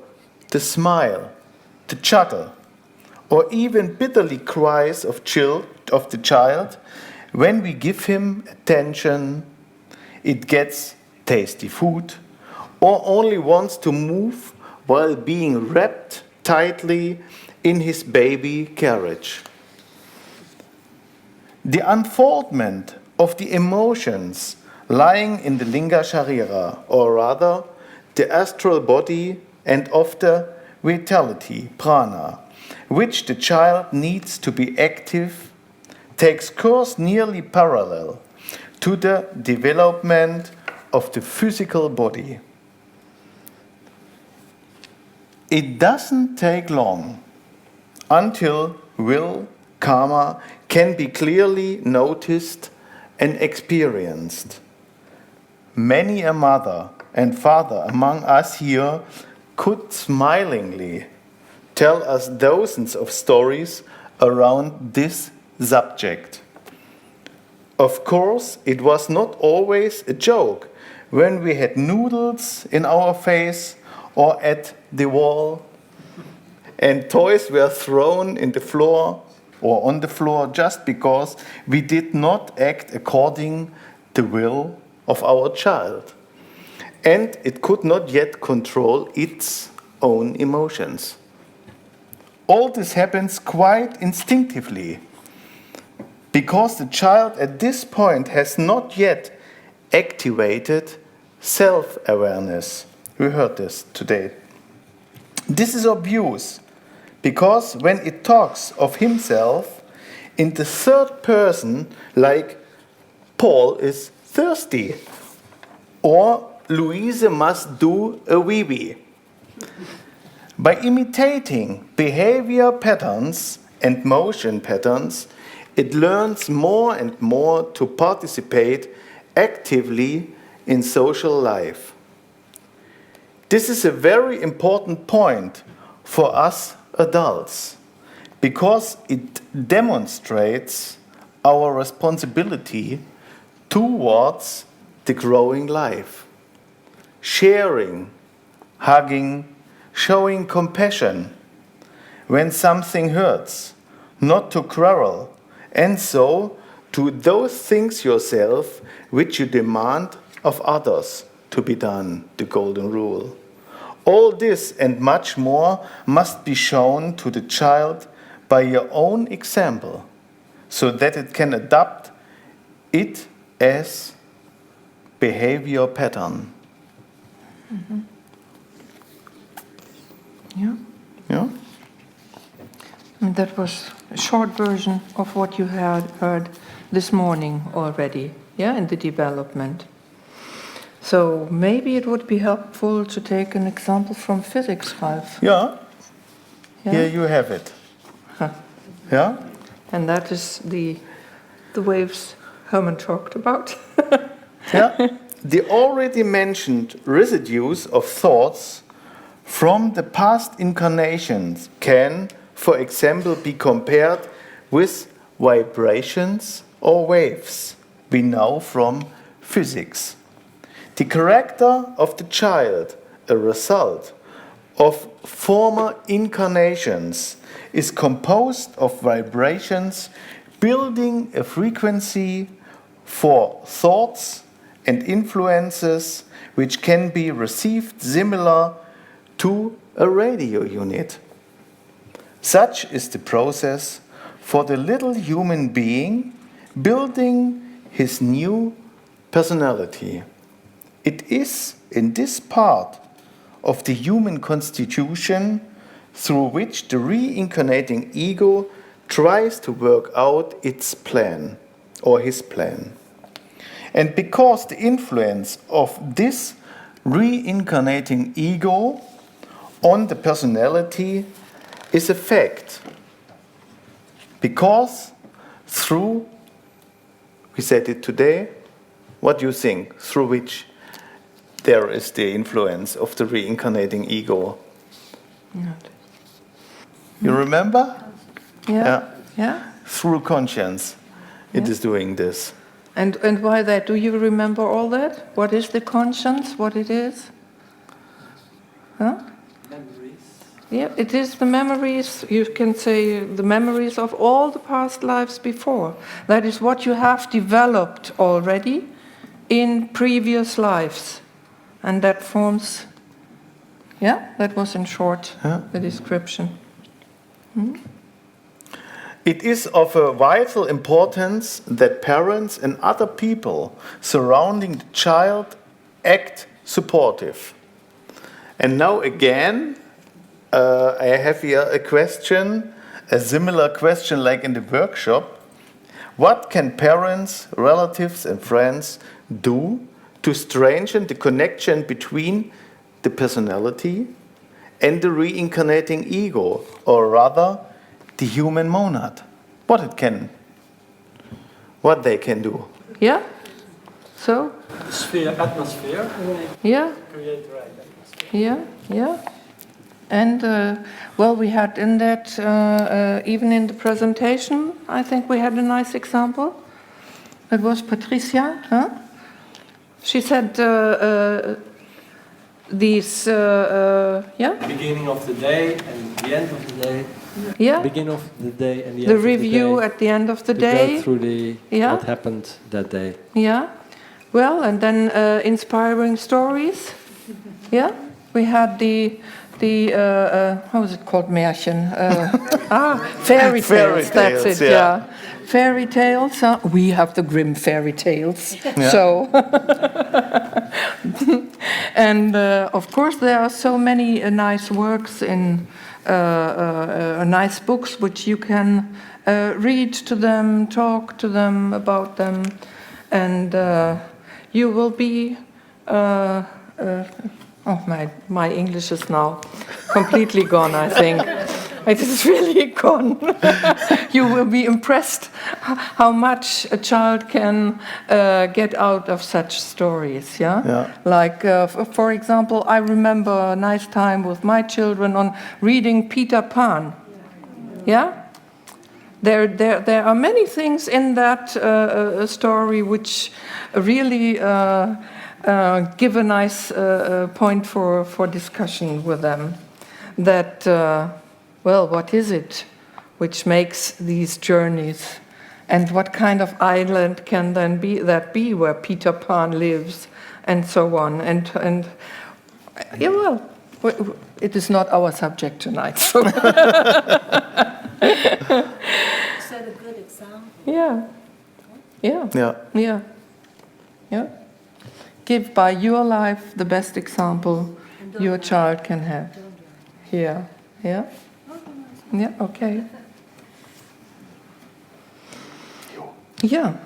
the smile, the chuckle, or even bitterly cries of the child when we give him attention. It gets tasty food, or only wants to move while being wrapped tightly in his baby carriage. The unfoldment of the emotions lying in the linga sharira, or rather the astral body, and of the vitality, prana, which the child needs to be active, takes course nearly parallel to the development of the physical body. It doesn't take long until will, karma, can be clearly noticed and experienced. Many a mother and father among us here could smilingly tell us dozens of stories around this subject. Of course, it was not always a joke when we had noodles in our face or at the wall, and toys were thrown in the floor or on the floor just because we did not act according to the will of our child, and it could not yet control its own emotions. All this happens quite instinctively, because the child at this point has not yet activated self-awareness. We heard this today. This is obvious, because when it talks of himself in the third person, like Paul is thirsty, or Louise must do a wee-wee, By imitating behavior patterns and motion patterns, it learns more and more to participate actively in social life. This is a very important point for us adults because it demonstrates our responsibility towards the growing life. Sharing, hugging, showing compassion when something hurts, not to quarrel, and so to those things yourself which you demand of others to be done, the golden rule. All this and much more must be shown to the child by your own example, so that it can adopt it as behavior pattern. Mm-hmm. Yeah. Yeah? And that was a short version of what you had heard this morning already, yeah, in the development. So maybe it would be helpful to take an example from physics, Ralph. Yeah. Yeah? Here you have it. Huh. Yeah? And that is the waves Herman talked about. Yeah? The already mentioned residues of thoughts from the past incarnations can, for example, be compared with vibrations or waves we know from physics. The character of the child, a result of former incarnations, is composed of vibrations building a frequency for thoughts and influences which can be received similar to a radio unit. Such is the process for the little human being building his new personality. It is in this part of the human constitution through which the reincarnating ego tries to work out its plan or his plan. And because the influence of this reincarnating ego on the personality is a fact, because through, we said it today, what do you think, through which there is the influence of the reincarnating ego? You remember? Yeah. Yeah. Through conscience, it is doing this. And why that? Do you remember all that? What is the conscience? What it is? Huh? Memories. Yeah, it is the memories, you can say the memories of all the past lives before. That is what you have developed already in previous lives. And that forms, yeah, that was in short the description. Hmm? It is of a vital importance that parents and other people surrounding the child act supportive. And now again, I have here a question, a similar question like in the workshop. What can parents, relatives and friends do to strengthen the connection between the personality and the reincarnating ego, or rather, the human monad? What they can do? Yeah? So? Sphere, atmosphere. Yeah? Create the right atmosphere. Yeah, yeah. And, well, we had in that, even in the presentation, I think we had a nice example. It was Patricia, huh? She said these, yeah? Beginning of the day and the end of the day. Yeah. Beginning of the day and the end The of the day. review at the end of the to day. go through the what happened that day. Yeah. Well, and then inspiring stories. Yeah. We had the how is it called? Märchen. Fairy tales. Fairy That's tales, it. yeah. Fairy tales. We have the grim fairy tales. Yeah. So. And of course, there are so many nice works in nice books which you can read to them, talk to them about them, and you will be. Oh, my English is now completely gone, I think. It is really gone. You will be impressed how much a child can get out of such stories, yeah? Like, for example, I remember a nice time with my children on reading Peter Pan, yeah? There are many things in that story which really give a nice point for discussion with them. That, well, what is it which makes these journeys? And what kind of island can then be where Peter Pan lives, and so on? And yeah, well, it is not our subject tonight, so. Is that a good example? Yeah. Give by your life the best example your child can have. Yeah. Yeah, okay. Yeah.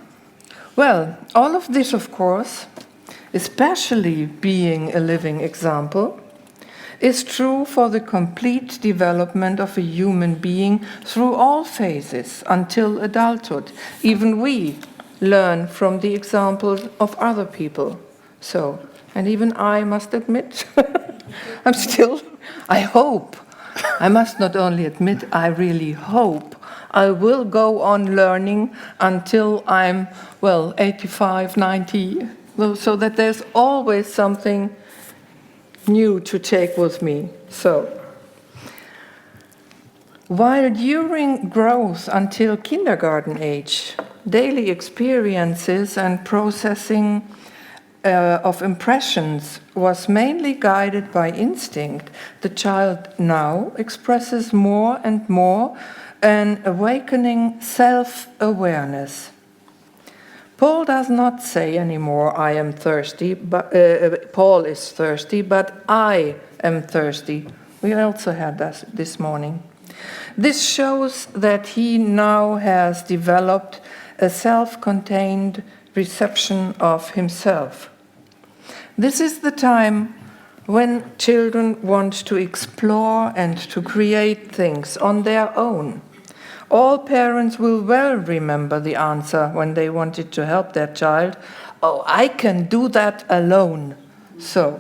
Well, all of this, of course, especially being a living example, is true for the complete development of a human being through all phases until adulthood. Even we learn from the examples of other people. So, and even I must admit, I hope, I must not only admit, I really hope I will go on learning until I'm, 85, 90, so that there's always something new to take with me. So, while during growth until kindergarten age, daily experiences and processing of impressions was mainly guided by instinct, the child now expresses more and more an awakening self-awareness. Paul does not say anymore, I am thirsty, but Paul is thirsty, but I am thirsty. We also had that this morning. This shows that he now has developed a self-contained reception of himself. This is the time when children want to explore and to create things on their own. All parents will well remember the answer when they wanted to help their child. Oh, I can do that alone. So,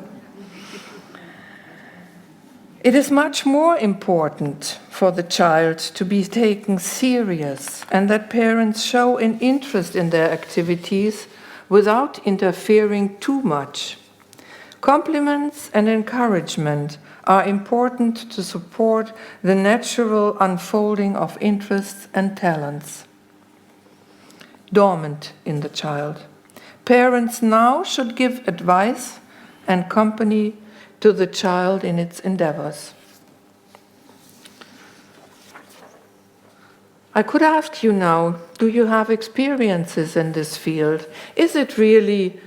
it is much more important for the child to be taken serious and that parents show an interest in their activities without interfering too much. Compliments and encouragement are important to support the natural unfolding of interests and talents dormant in the child. Parents now should give advice and company to the child in its endeavors. I could ask you now, do you have experiences in this field? Is it really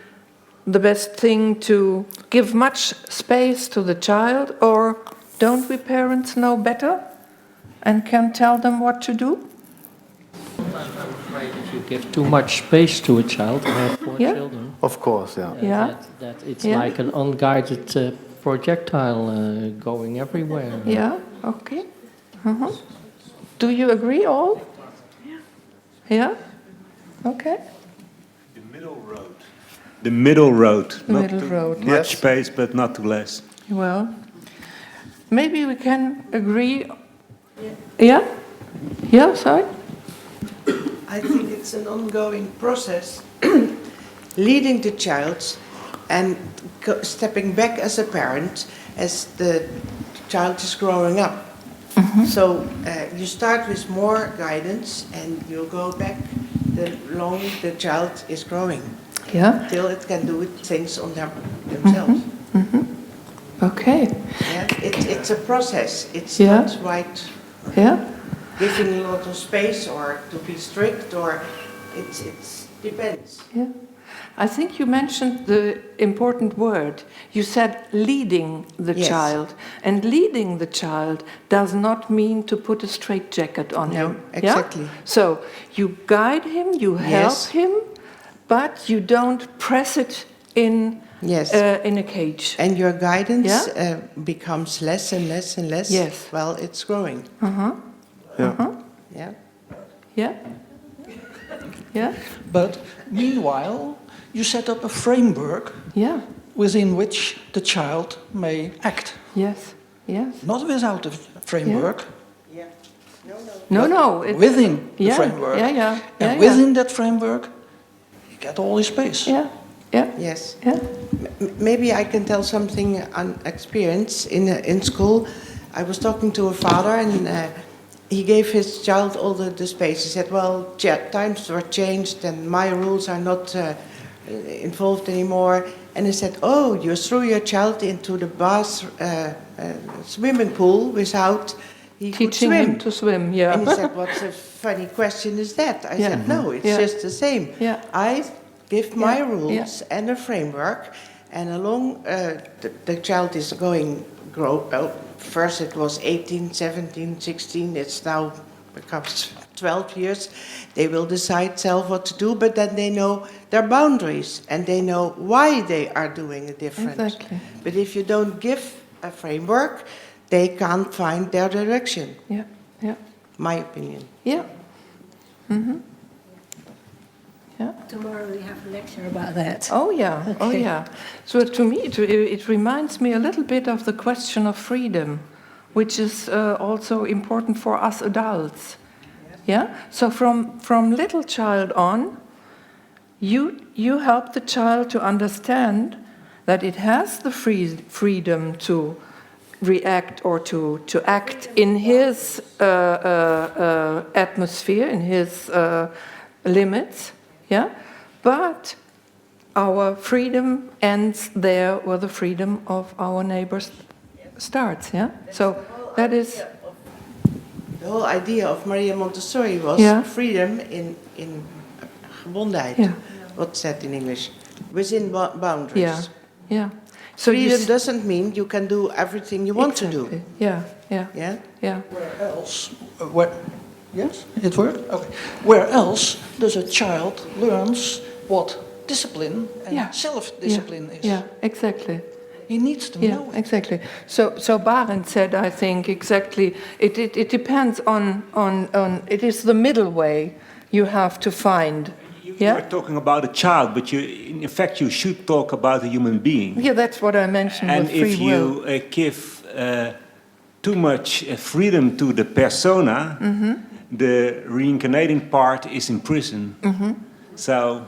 the best thing to give much space to the child, or don't we parents know better and can tell them what to do? I'm afraid if you give too much space to a child, I have 4 children. Of course, That it's like an unguided projectile going everywhere. Yeah, okay. Do you agree all? Yeah? Okay. The middle road. Not middle road. Much space, but not too less. Well, maybe we can agree. Yeah? Yeah, sorry? I think it's an ongoing process, leading the child and stepping back as a parent as the child is growing up. So you start with more guidance and you go back the long the child is growing. Yeah. Till it can do things on themselves. Okay. Yeah, it's a process. It's Yeah. not right. Yeah. Giving a lot of space or to be strict or it depends. Yeah. I think you mentioned the important word. You said leading the Yes. child. And leading the child does not mean to put a straitjacket on him. No, exactly. Yeah? So you guide him, you help Yes. him, but you don't press it in Yes. in a cage. And your guidance Yeah? becomes less and less and less. Yes. While it's growing. Yeah. Yeah? Yeah? But meanwhile, you set up a framework Yeah. within which the child may act. Yes. Yes. Not without a framework, Yeah. No. within the Yeah, framework. yeah. And within that framework, you get all his space. Yeah. Yeah. Yes. Yeah. Maybe I can tell something on experience. In school, I was talking to a father, and he gave his child all the space. He said, well, times were changed, and my rules are not involved anymore. And I said, oh, you threw your child into the swimming pool without he could Teaching swim. him to swim, yeah. And he said, what a funny question is that? I said, no, it's just the same. Yeah. I give my rules and a framework, and along the child is grow. First it was 18, 17, 16, it's now becomes 12 years. They will decide self what to do, but then they know their boundaries, and they know why they are doing it different. Exactly. But if you don't give a framework, they can't find their direction. Yeah. Yeah. My opinion. Yeah. Mm-hmm. Yeah. Tomorrow we have a lecture about that. Oh yeah, oh Okay. yeah. So to me, it reminds me a little bit of the question of freedom, which is also important for us adults. Yeah. So from little child on, you help the child to understand that it has the freedom to react or to act in his atmosphere, in his limits. Yeah, but our freedom ends there where the freedom of our neighbors starts. Yeah, so that is the whole idea of Maria Montessori was freedom in gebondenheid. Yeah. What's that in English? Within boundaries. Yeah, yeah. So freedom doesn't mean you can do everything you want to do. Yeah, yeah, yeah, yeah. Where else? Yes, it worked? Okay. Where else does a child learns what discipline and self-discipline is? Yeah, exactly. He needs to know it. Exactly. So Barend said, I think, exactly, it depends on it is the middle way you have to find. You are talking about a child, but in fact you should talk about a human being. Yeah, that's what I mentioned and with free will. And if you give too much freedom to the persona, the reincarnating part is in prison. So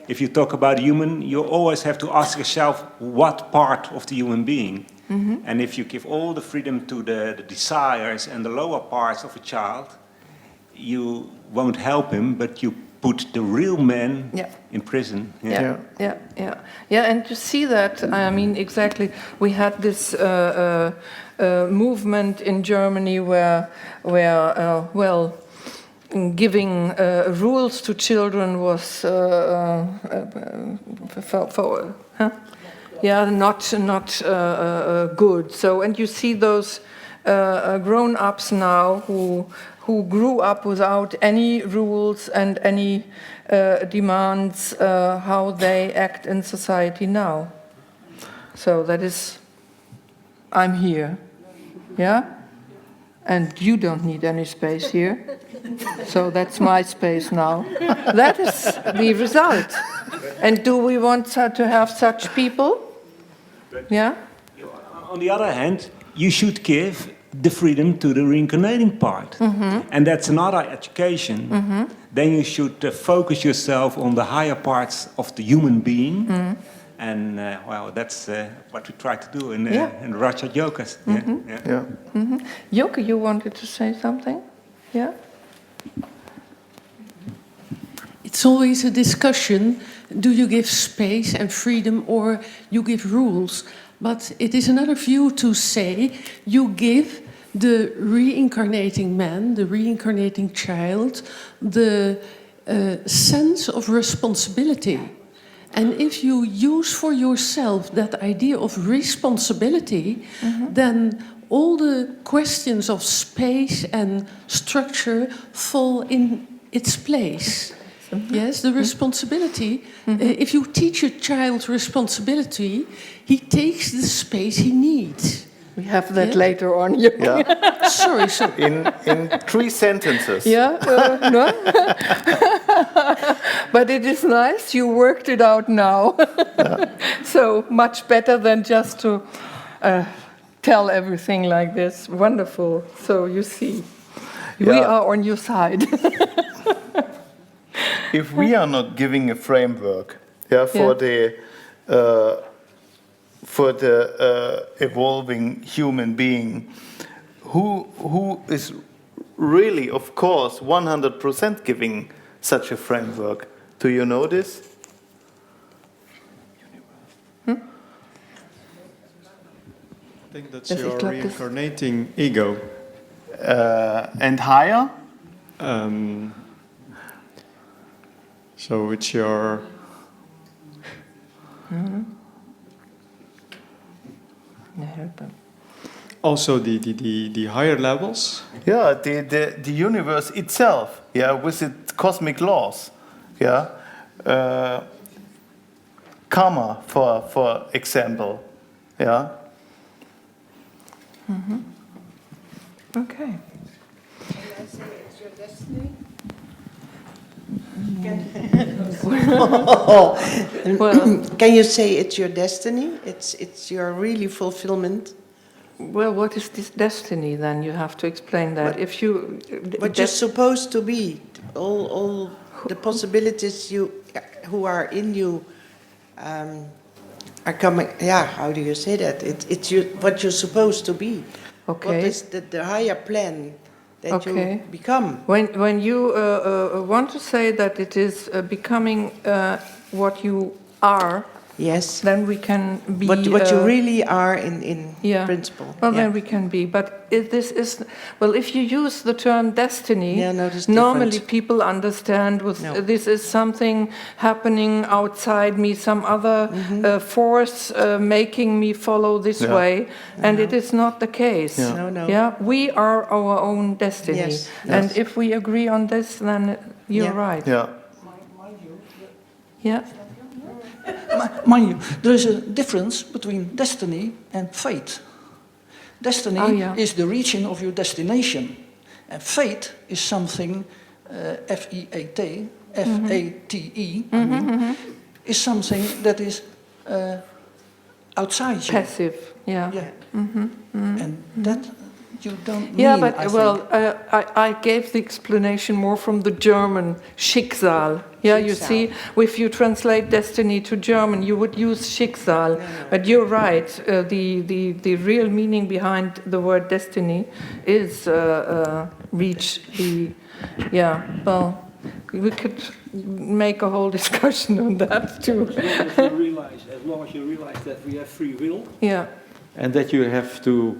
if you talk about human, you always have to ask yourself what part of the human being. And if you give all the freedom to the desires and the lower parts of a child, you won't help him, but you put the real man in prison. Yeah, and to see that, I mean, exactly, we had this movement in Germany where giving rules to children was not good. So, and you see those grown-ups now who grew up without any rules and any demands how they act in society now. So that is, I'm here, yeah? And you don't need any space here. So that's my space now. That is the result. And do we want to have such people? Yeah? On the other hand, you should give the freedom to the reincarnating part. And that's another education. Then you should focus yourself on the higher parts of the human being. And well, that's what we try to do in Rãja-Yoga. Yoke, you wanted to say something? Yeah? It's always a discussion. Do you give space and freedom or you give rules? But it is another view to say you give the reincarnating man, the reincarnating child, the sense of responsibility. And if you use for yourself that idea of responsibility, then all the questions of space and structure fall in its place. Yes, the responsibility. If you teach a child responsibility, he takes the space he needs. We have that later on. Yeah. Sorry. In 3 sentences. Yeah, no? But it is nice, you worked it out now. So much better than just to tell everything like this. Wonderful. So you see, we are on your side. If we are not giving a framework for the evolving human being, who is really, of course, 100% giving such a framework? Do you know this? I think that's your reincarnating ego. And higher? So it's your... Also the higher levels? Yeah, the universe itself, with its cosmic laws. Kammer, for example. Okay. Can I say it's your destiny? Can you say it's your destiny? It's your really fulfillment. Well, what is this destiny then? You have to explain that. What you're supposed to be, all the possibilities who are in you are coming. Yeah, how do you say that? It's what you're supposed to be. Okay. What is the higher plan that you become? When you want to say that it is becoming what you are. Yes. Then we can be... What you really are in principle. Well, then we can be. But if you use the term destiny, normally people understand this is something happening outside me, some other force making me follow this way, and it is not the case. No. Yeah, we are our own destiny. Yes. And if we agree on this, then you're right. Yeah. Mind you, there is a difference between destiny and fate. Destiny is the reaching of your destination, and fate is something, F-E-A-T, F-A-T-E, is something that is outside you. Passive, And that you don't mean, but I gave the explanation more from the German Schicksal. Yeah, you see, if you translate destiny to German, you would use Schicksal. But you're right. The real meaning behind the word destiny is reach the. Yeah. Well, we could make a whole discussion on that too. As long as you realize that we have free will. Yeah. And that you have to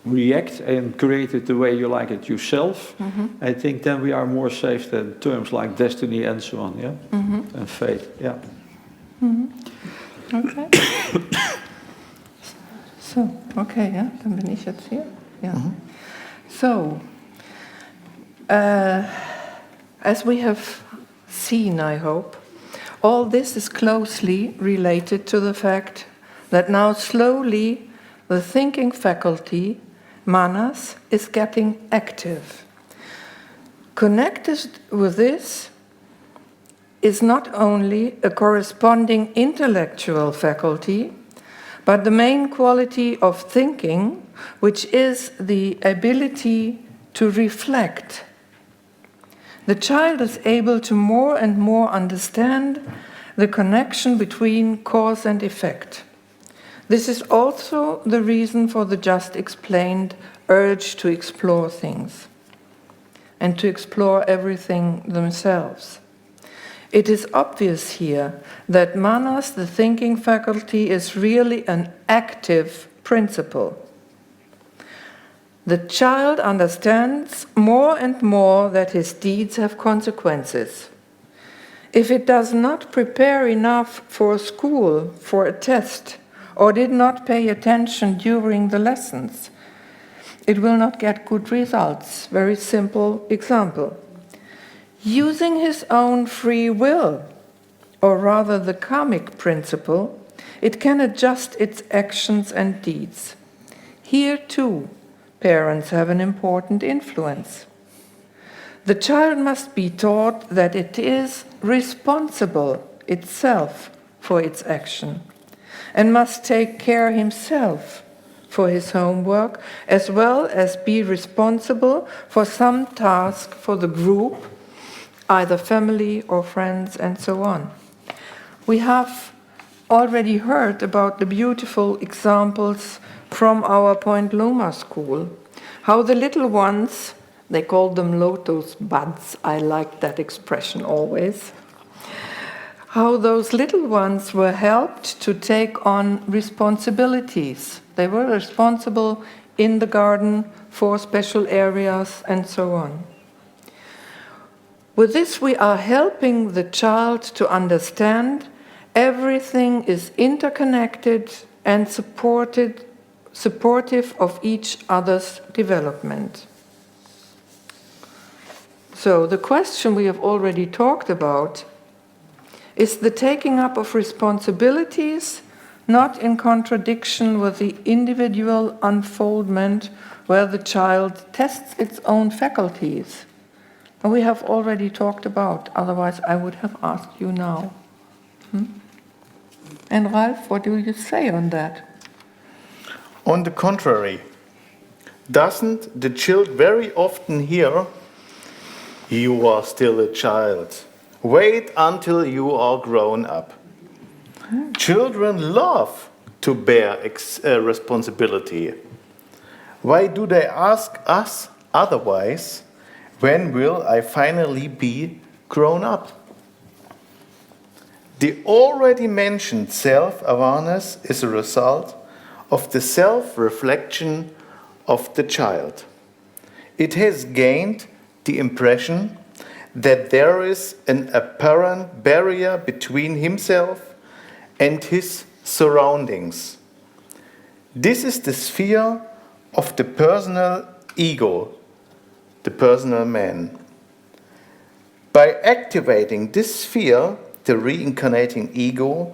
react and create it the way you like it yourself, I think then we are more safe than terms like destiny and so on, and fate, Okay. So, dann bin ich jetzt hier. So, as we have seen, I hope, all this is closely related to the fact that now slowly the thinking faculty Manas is getting active. Connected with this is not only a corresponding intellectual faculty, but the main quality of thinking, which is the ability to reflect. The child is able to more and more understand the connection between cause and effect. This is also the reason for the just explained urge to explore things and to explore everything themselves. It is obvious here that Manas, the thinking faculty, is really an active principle. The child understands more and more that his deeds have consequences. If it does not prepare enough for school, for a test, or did not pay attention during the lessons, it will not get good results. Very simple example. Using his own free will, or rather the karmic principle, it can adjust its actions and deeds. Here too, parents have an important influence. The child must be taught that it is responsible itself for its action and must take care himself for his homework, as well as be responsible for some task for the group, either family or friends, and so on. We have already heard about the beautiful examples from our Point Loma school, how the little ones, they called them lotus buds, I like that expression always, how those little ones were helped to take on responsibilities. They were responsible in the garden for special areas and so on. With this, we are helping the child to understand everything is interconnected and supportive of each other's development. So the question we have already talked about is the taking up of responsibilities, not in contradiction with the individual unfoldment where the child tests its own faculties. And we have already talked about, otherwise I would have asked you now. And Ralph, what do you say on that? On the contrary, doesn't the child very often hear, "You are still a child. Wait until you are grown up"? Children love to bear responsibility. Why do they ask us otherwise? When will I finally be grown up? The already mentioned self-awareness is a result of the self-reflection of the child. It has gained the impression that there is an apparent barrier between himself and his surroundings. This is the sphere of the personal ego, the personal man. By activating this sphere, the reincarnating ego,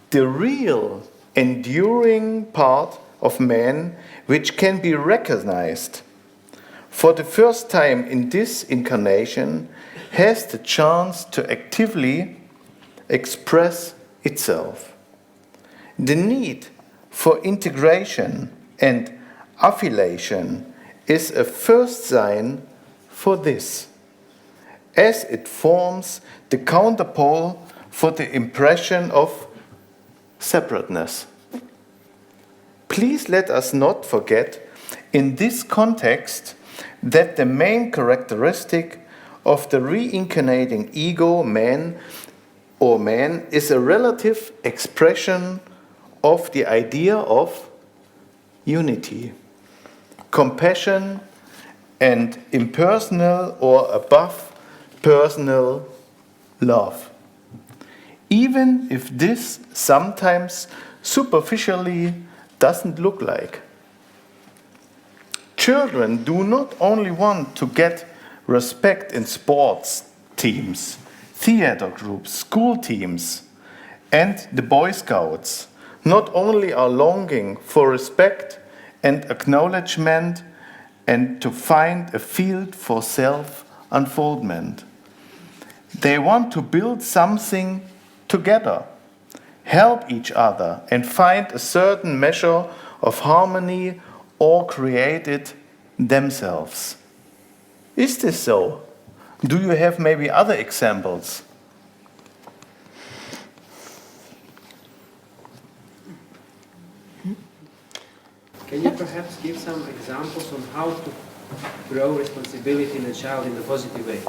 the real enduring part of man, which can be recognized for the first time in this incarnation, has the chance to actively express itself. The need for integration and affiliation is a first sign for this, as it forms the counterpole for the impression of separateness. Please let us not forget in this context that the main characteristic of the reincarnating ego, man or man, is a relative expression of the idea of unity, compassion, and impersonal or above personal love. Even if this sometimes superficially doesn't look like. Children do not only want to get respect in sports teams, theater groups, school teams, and the Boy Scouts. Not only are longing for respect and acknowledgement and to find a field for self-unfoldment. They want to build something together, help each other, and find a certain measure of harmony or create it themselves. Is this so? Do you have maybe other examples? Can you perhaps give some examples on how to grow responsibility in a child in a positive way?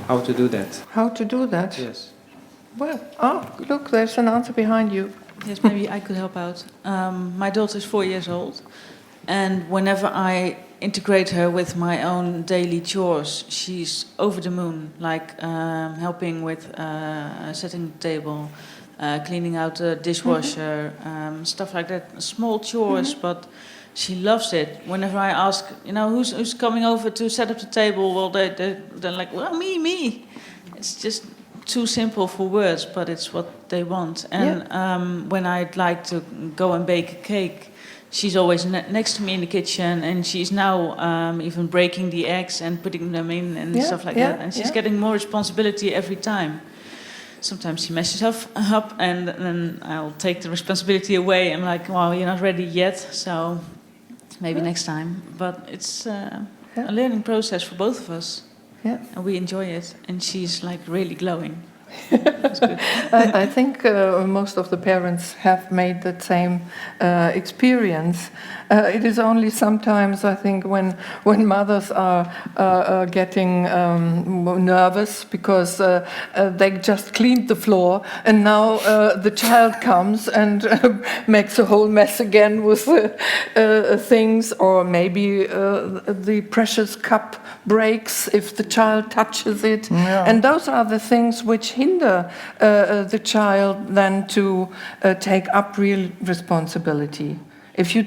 How to do that? How to do that? Yes. Well, look, there's an answer behind you. Yes, maybe I could help out. My daughter is 4 years old, and whenever I integrate her with my own daily chores, she's over the moon, like helping with setting the table, cleaning out the dishwasher, stuff like that. Small chores, but she loves it. Whenever I ask, who's coming over to set up the table, well, they're like, well, me. It's just too simple for words, but it's what they want. And when I'd like to go and bake a cake, she's always next to me in the kitchen, and she's now even breaking the eggs and putting them in and stuff like that. And she's getting more responsibility every time. Sometimes she messes up, and then I'll take the responsibility away. I'm like, well, you're not ready yet, so maybe next time. But it's a learning process for both of us. Yeah. And we enjoy it, and she's like really glowing. I think most of the parents have made that same experience. It is only sometimes, I think, when mothers are getting nervous because they just cleaned the floor, and now the child comes and makes a whole mess again with things, or maybe the precious cup breaks if the child touches it. And those are the things which hinder the child then to take up real responsibility. If you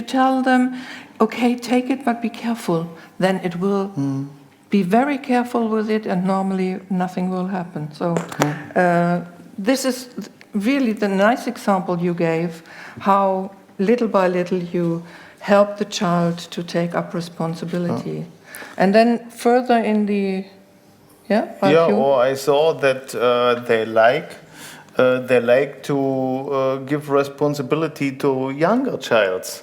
tell them, okay, take it, but be careful, then it will be very careful with it, and normally nothing will happen. So this is really the nice example you gave, how little by little you help the child to take up responsibility. And then further in the... or I saw that they like to give responsibility to younger childs,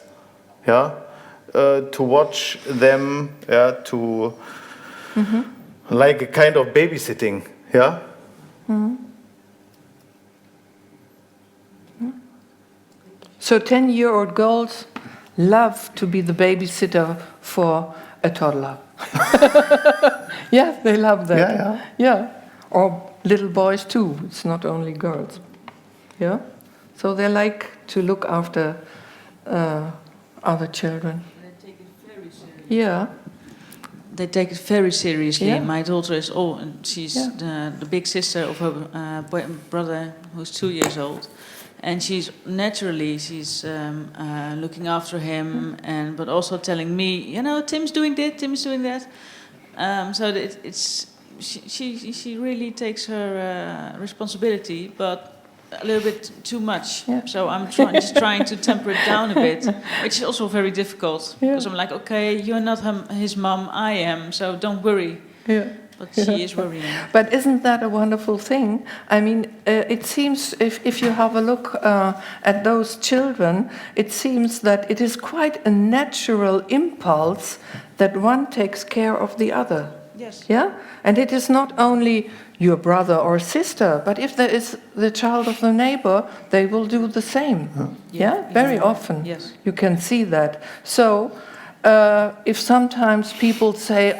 to watch them, to like a kind of babysitting, So 10-year-old girls love to be the babysitter for a toddler. Yeah, they love that. Yeah. Or little boys too. It's not only girls. Yeah. So they like to look after other children. They take it very seriously. Yeah. They take it very seriously. Yeah. My daughter is she's the big sister of her brother, who's 2 years old. And she's looking after him, but also telling me, Tim's doing this, Tim's doing that. So she really takes her responsibility, but a little bit too much. Yeah. So I'm just trying to temper it down a bit, which is also very difficult. Because I'm like, okay, you're not his mom, I am, so don't worry. Yeah. But she is worrying. But isn't that a wonderful thing? I mean, it seems, if you have a look at those children, it seems that it is quite a natural impulse that one takes care of the other. Yes. Yeah? And it is not only your brother or sister, but if there is the child of the neighbor, they will do the same. Yeah? Very often. Yes. You can see that. So... if sometimes people say,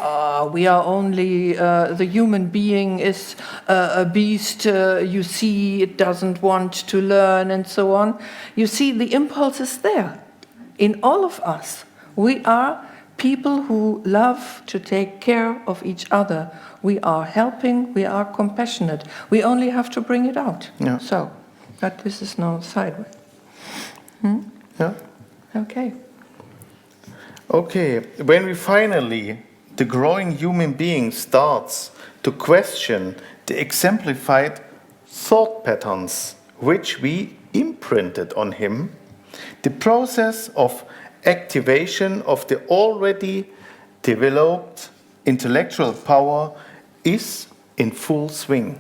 we are only, the human being is a beast, you see, it doesn't want to learn and so on. You see, the impulse is there in all of us. We are people who love to take care of each other. We are helping, we are compassionate. We only have to bring it out. Yeah. So, but this is now sideways. Yeah. Okay. Okay, when the growing human being starts to question the exemplified thought patterns which we imprinted on him, the process of activation of the already developed intellectual power is in full swing.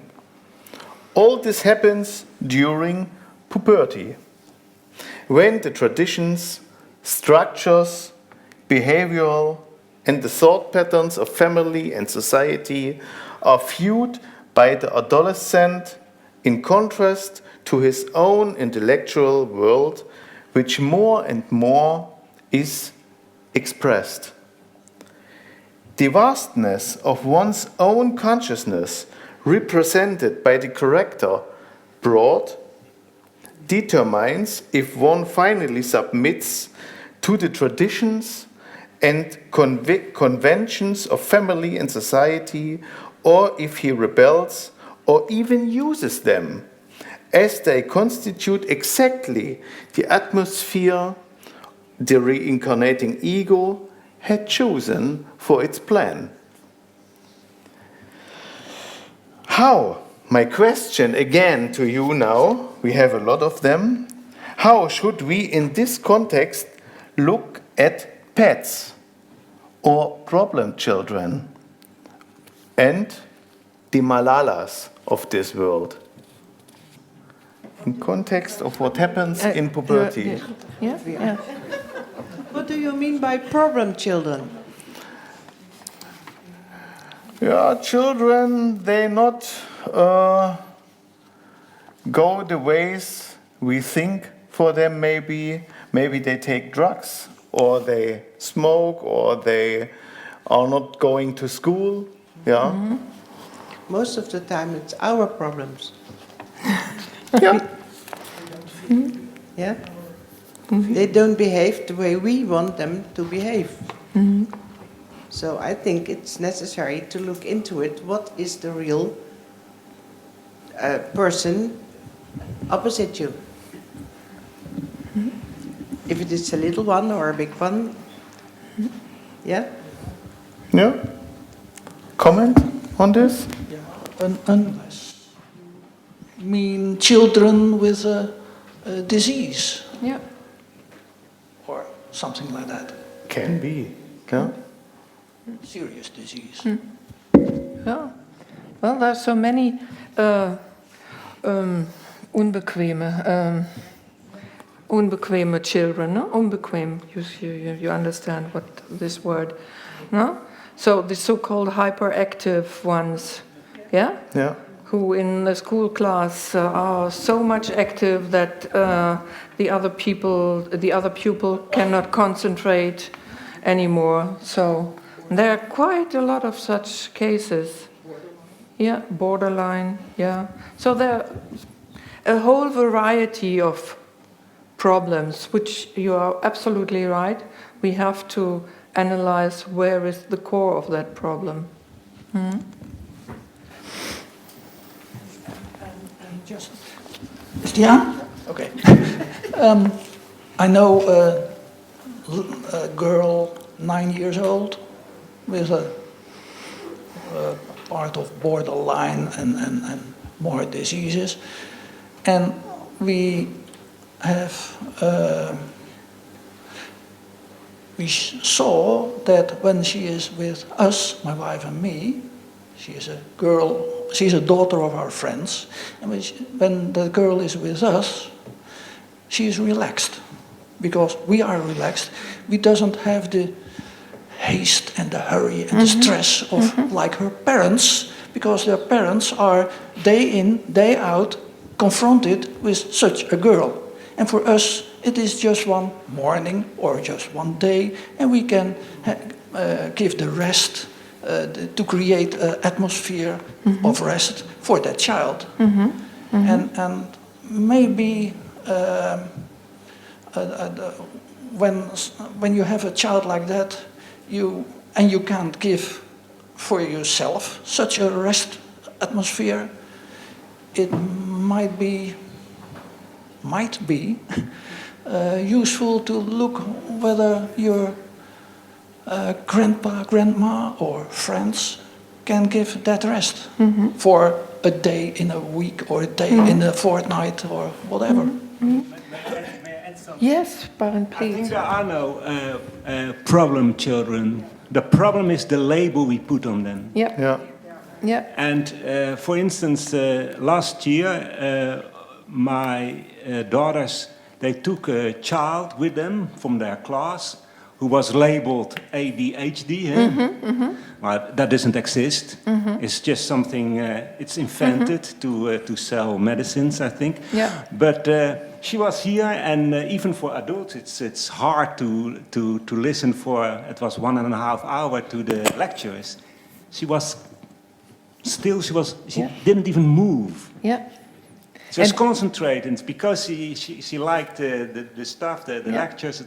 All this happens during puberty, when the traditions, structures, behavioral, and the thought patterns of family and society are viewed by the adolescent in contrast to his own intellectual world, which more and more is expressed. The vastness of one's own consciousness, represented by the character brought, determines if one finally submits to the traditions and conventions of family and society, or if he rebels or even uses them, as they constitute exactly the atmosphere the reincarnating ego had chosen for its plan. How? My question again to you now, we have a lot of them. How should we in this context look at pets or problem children and the Malalas of this world? In context of what happens in puberty. Yeah. What do you mean by problem children? Yeah, children, they not go the ways we think for them maybe. Maybe they take drugs, or they smoke, or they are not going to school. Yeah. Mm-hmm. Most of the time it's our problems. Yeah. Yeah. Mm-hmm. They don't behave the way we want them to behave. Mm-hmm. So I think it's necessary to look into it. What is the real person opposite you? Mm-hmm. If it is a little one or a big one. Mm-hmm. Yeah? Yeah? Comment on this? Yeah. Unless mean children with a disease. Yeah. Or something like that. Can be. Yeah. Serious disease. Yeah. Well, there's so many unbequeme children, no? Unbequem, you understand what this word, no? So the so-called hyperactive ones, yeah? Yeah. Who in the school class are so much active that the other pupil cannot concentrate anymore. So there are quite a lot of such cases. Yeah, borderline, yeah. So there are a whole variety of problems, which you are absolutely right. We have to analyze where is the core of that problem. Just, is die aan? Okay. I know a girl 9 years old with a part of borderline and more diseases, and we saw that when she is with us, my wife and me, she is a girl. She's a daughter of our friends, and when the girl is with us, she is relaxed, because we are relaxed. We doesn't have the haste and the hurry and the stress of like her parents, because their parents are day in, day out confronted with such a girl. And for us, it is just one morning or just one day, and we can give the rest to create an atmosphere of rest for that child. And maybe when you have a child like that, you can't give for yourself such a rest atmosphere, it might be useful to look whether your grandpa, grandma, or friends can give that rest for a day in a week or a day in a fortnight or whatever. Yes, Baron, please. I think there are no problem children. The problem is the label we put on them. Yeah. And for instance, last year, my daughters, they took a child with them from their class who was labeled ADHD. Well, that doesn't exist. It's just something, it's invented to sell medicines, I think. Yeah. But she was here, and even for adults, it's hard to listen for, it was 1.5 hours to the lectures. She didn't even move. Yeah. She was concentrated because she liked the stuff, the lectures.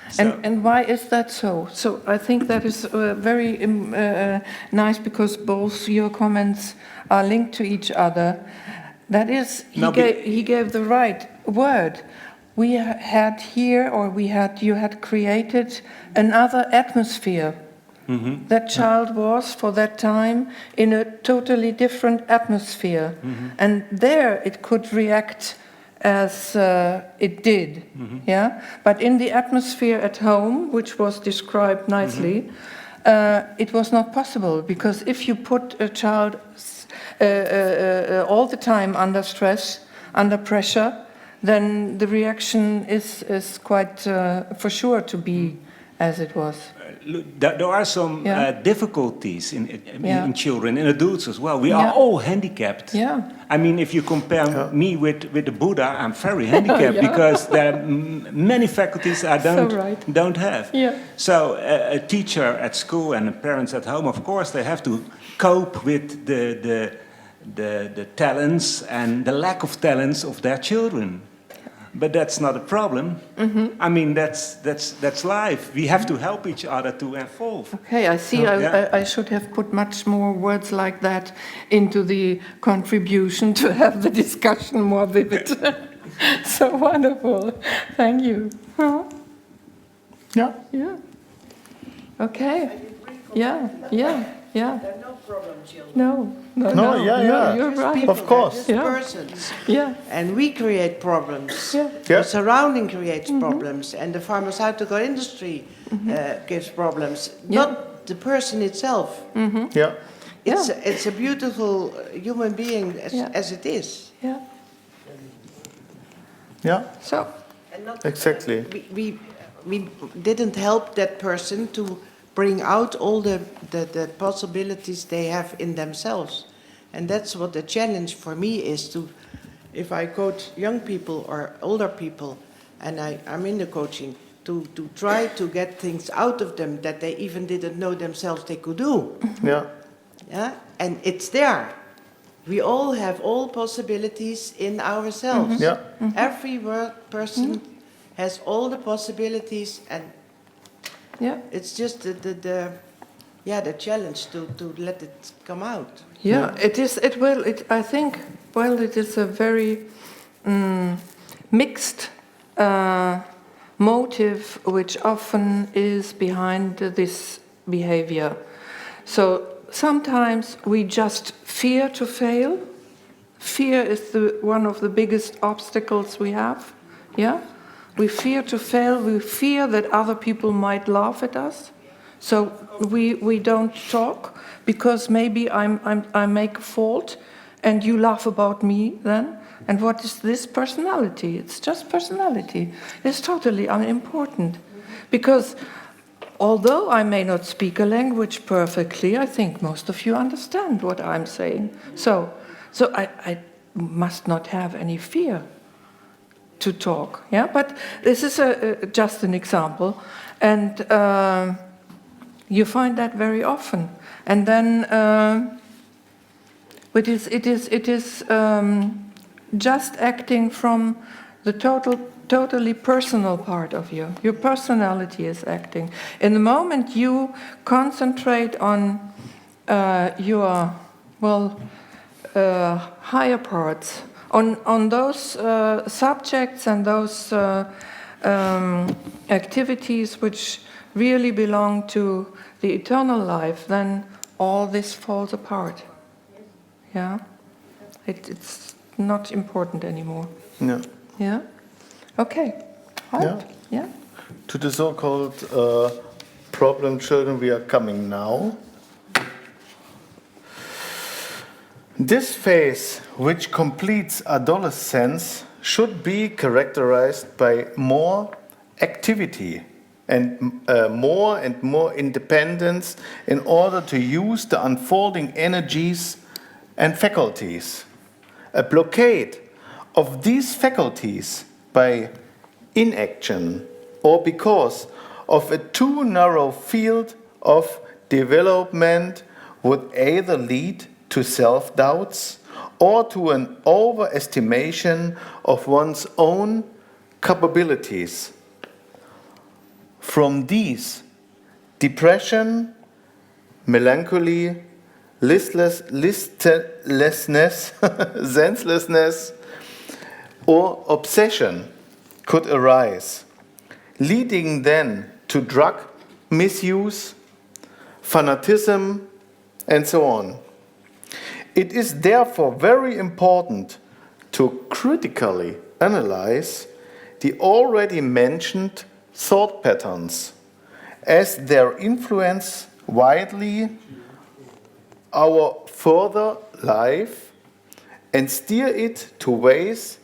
So. And why is that so? So I think that is very nice, because both your comments are linked to each other. That is, he gave the right word. you had created another atmosphere. Mm-hmm. That child was, for that time, in a totally different atmosphere. Mm-hmm. And there it could react as it did. Mm-hmm. Yeah? But in the atmosphere at home, which was described nicely, it was not possible, because if you put a child all the time under stress, under pressure, then the reaction is quite for sure to be as it was. There are some difficulties in children, in adults as well. We are Yeah. all handicapped. Yeah. I mean, if you compare me with the Buddha, I'm very handicapped because there are many faculties I don't have. Yeah. So a teacher at school and the parents at home, of course, they have to cope with the talents and the lack of talents of their children. But that's not a problem. Mm-hmm. I mean, that's life. We have to help each other to evolve. Okay, I see. I should have put much more words like that into the contribution to have the discussion more vivid. So wonderful. Thank you. Huh? Yeah. Yeah. Okay. Yeah. Yeah. Yeah. There are no problem children. No. You're right. People, Of course. just Yeah. persons. Yeah. And we create problems. Yeah. The surrounding creates problems, and the pharmaceutical industry gives problems. Yeah. Not the person itself. Yeah. It's a beautiful human being as it is. Yeah. Yeah. So. And not, Exactly. we didn't help that person to bring out all the possibilities they have in themselves. And that's what the challenge for me is to, if I coach young people or older people, and I'm in the coaching, to try to get things out of them that they even didn't know themselves they could do. Yeah. Yeah? And it's there. We all have all possibilities in ourselves. Yeah. Every person has all the possibilities, and it's just the challenge to let it come out. Yeah, it is. It will. I think. Well, it is a very mixed motive, which often is behind this behavior. So sometimes we just fear to fail. Fear is one of the biggest obstacles we have. Yeah, we fear to fail. We fear that other people might laugh at us. So we don't talk because maybe I make a fault and you laugh about me then. And what is this personality? It's just personality. It's totally unimportant. Because although I may not speak a language perfectly, I think most of you understand what I'm saying. So I must not have any fear to talk. Yeah, but this is just an example. And you find that very often, and then it is just acting from the totally personal part of you. Your personality is acting. In the moment you concentrate on your higher parts, on those subjects and those activities which really belong to the eternal life, then all this falls apart. Yeah? It's not important anymore. Yeah. Yeah? Okay. Right? Yeah. Yeah? To the so-called problem children we are coming now. This phase, which completes adolescence, should be characterized by more activity and more independence in order to use the unfolding energies and faculties. A blockade of these faculties by inaction or because of a too narrow field of development would either lead to self-doubts or to an overestimation of one's own capabilities. From these, depression, melancholy, listlessness, senselessness, or obsession could arise, leading then to drug misuse, fanatism, and so on. It is therefore very important to critically analyze the already mentioned thought patterns, as their influence widely our further life and steer it to ways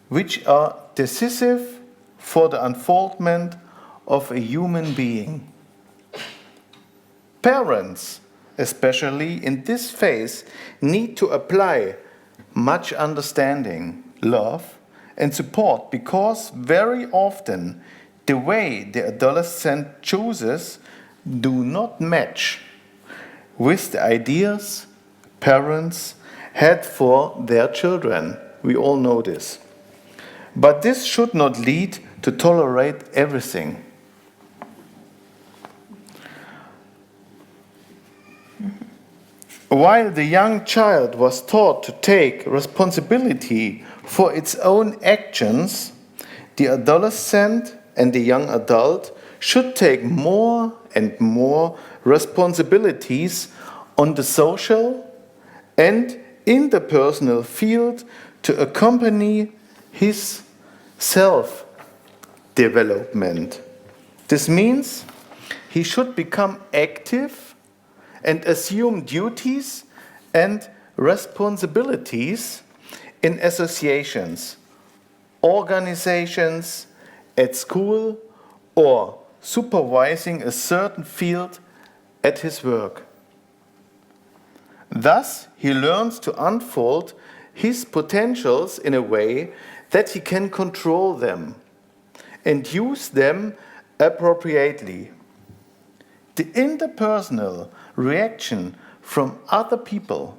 which are decisive for the unfoldment of a human being. Parents, especially in this phase, need to apply much understanding, love, and support, because very often the way the adolescent chooses do not match with the ideas parents had for their children. We all know this. But this should not lead to tolerate everything. While the young child was taught to take responsibility for its own actions, the adolescent and the young adult should take more and more responsibilities on the social and interpersonal field to accompany his self-development. This means he should become active and assume duties and responsibilities in associations, organizations, at school, or supervising a certain field at his work. Thus, he learns to unfold his potentials in a way that he can control them and use them appropriately. The interpersonal reaction from other people,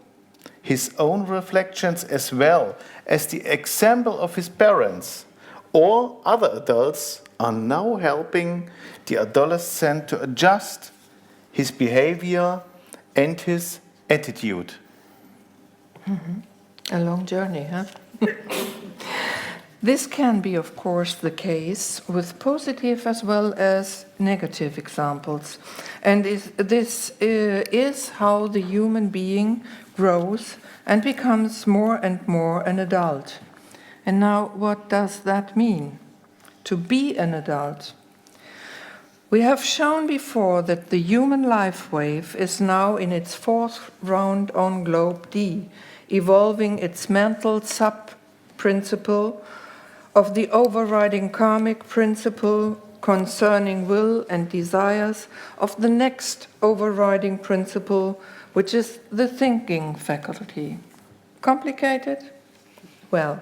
his own reflections, as well as the example of his parents or other adults, are now helping the adolescent to adjust his behavior and his attitude. A long journey, huh? This can be, of course, the case with positive as well as negative examples. And this is how the human being grows and becomes more and more an adult. And now, what does that mean? To be an adult. We have shown before that the human life wave is now in its fourth round on globe D, evolving its mental sub-principle of the overriding karmic principle concerning will and desires of the next overriding principle, which is the thinking faculty. Complicated? Well,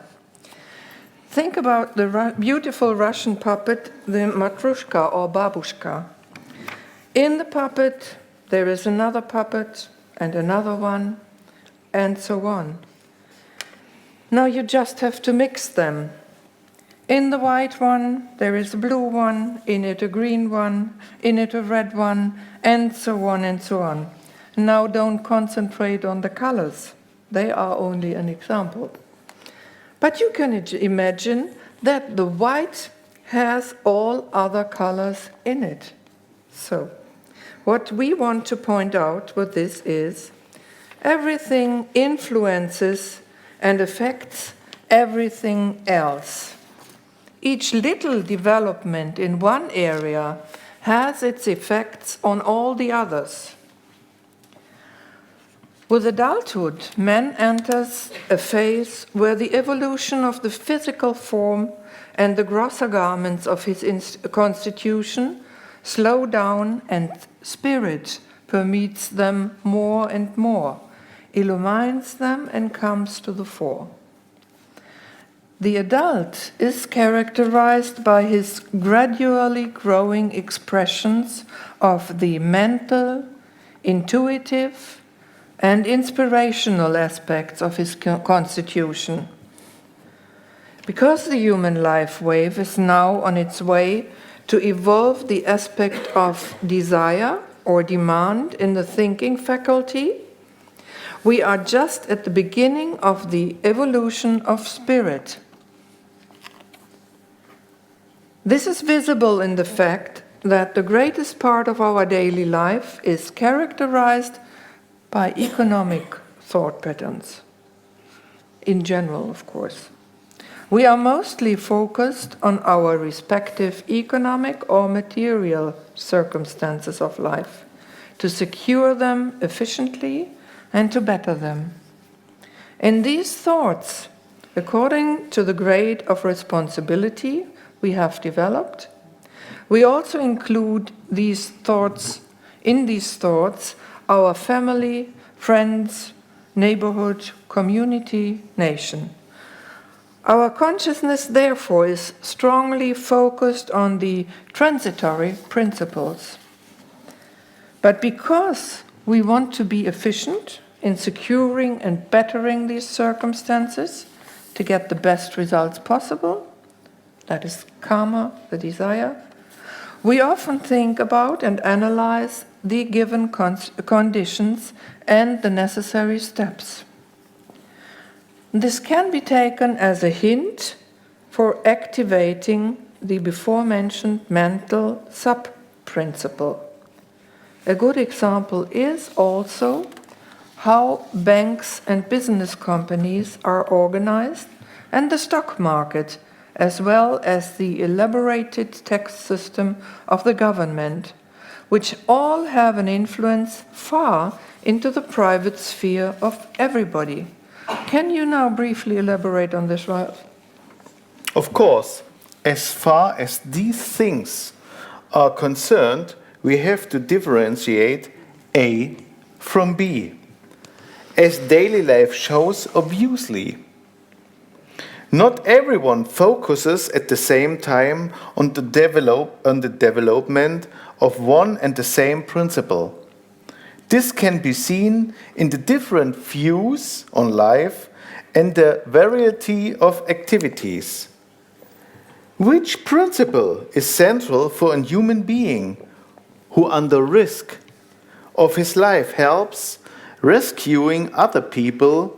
think about the beautiful Russian puppet, the Matrushka or Babushka. In the puppet, there is another puppet and another one, and so on. Now you just have to mix them. In the white one, there is a blue one, in it a green one, in it a red one, and so on and so on. Now don't concentrate on the colors. They are only an example. But you can imagine that the white has all other colors in it. So, what we want to point out with this is everything influences and affects everything else. Each little development in one area has its effects on all the others. With adulthood, man enters a phase where the evolution of the physical form and the grosser garments of his constitution slow down, and spirit permeates them more and more, illumines them and comes to the fore. The adult is characterized by his gradually growing expressions of the mental, intuitive, and inspirational aspects of his constitution. Because the human life wave is now on its way to evolve the aspect of desire or demand in the thinking faculty, we are just at the beginning of the evolution of spirit. This is visible in the fact that the greatest part of our daily life is characterized by economic thought patterns. In general, of course. We are mostly focused on our respective economic or material circumstances of life, to secure them efficiently and to better them. In these thoughts, according to the grade of responsibility we have developed, we also include in these thoughts our family, friends, neighborhood, community, nation. Our consciousness, therefore, is strongly focused on the transitory principles. But because we want to be efficient in securing and bettering these circumstances to get the best results possible, that is karma, the desire, we often think about and analyze the given conditions and the necessary steps. This can be taken as a hint for activating the before-mentioned mental sub-principle. A good example is also how banks and business companies are organized and the stock market, as well as the elaborated tax system of the government, which all have an influence far into the private sphere of everybody. Can you now briefly elaborate on this, Ralph? Of course, as far as these things are concerned, we have to differentiate A from B, as daily life shows obviously. Not everyone focuses at the same time on the development of one and the same principle. This can be seen in the different views on life and the variety of activities. Which principle is central for a human being who, under risk of his life, helps rescuing other people,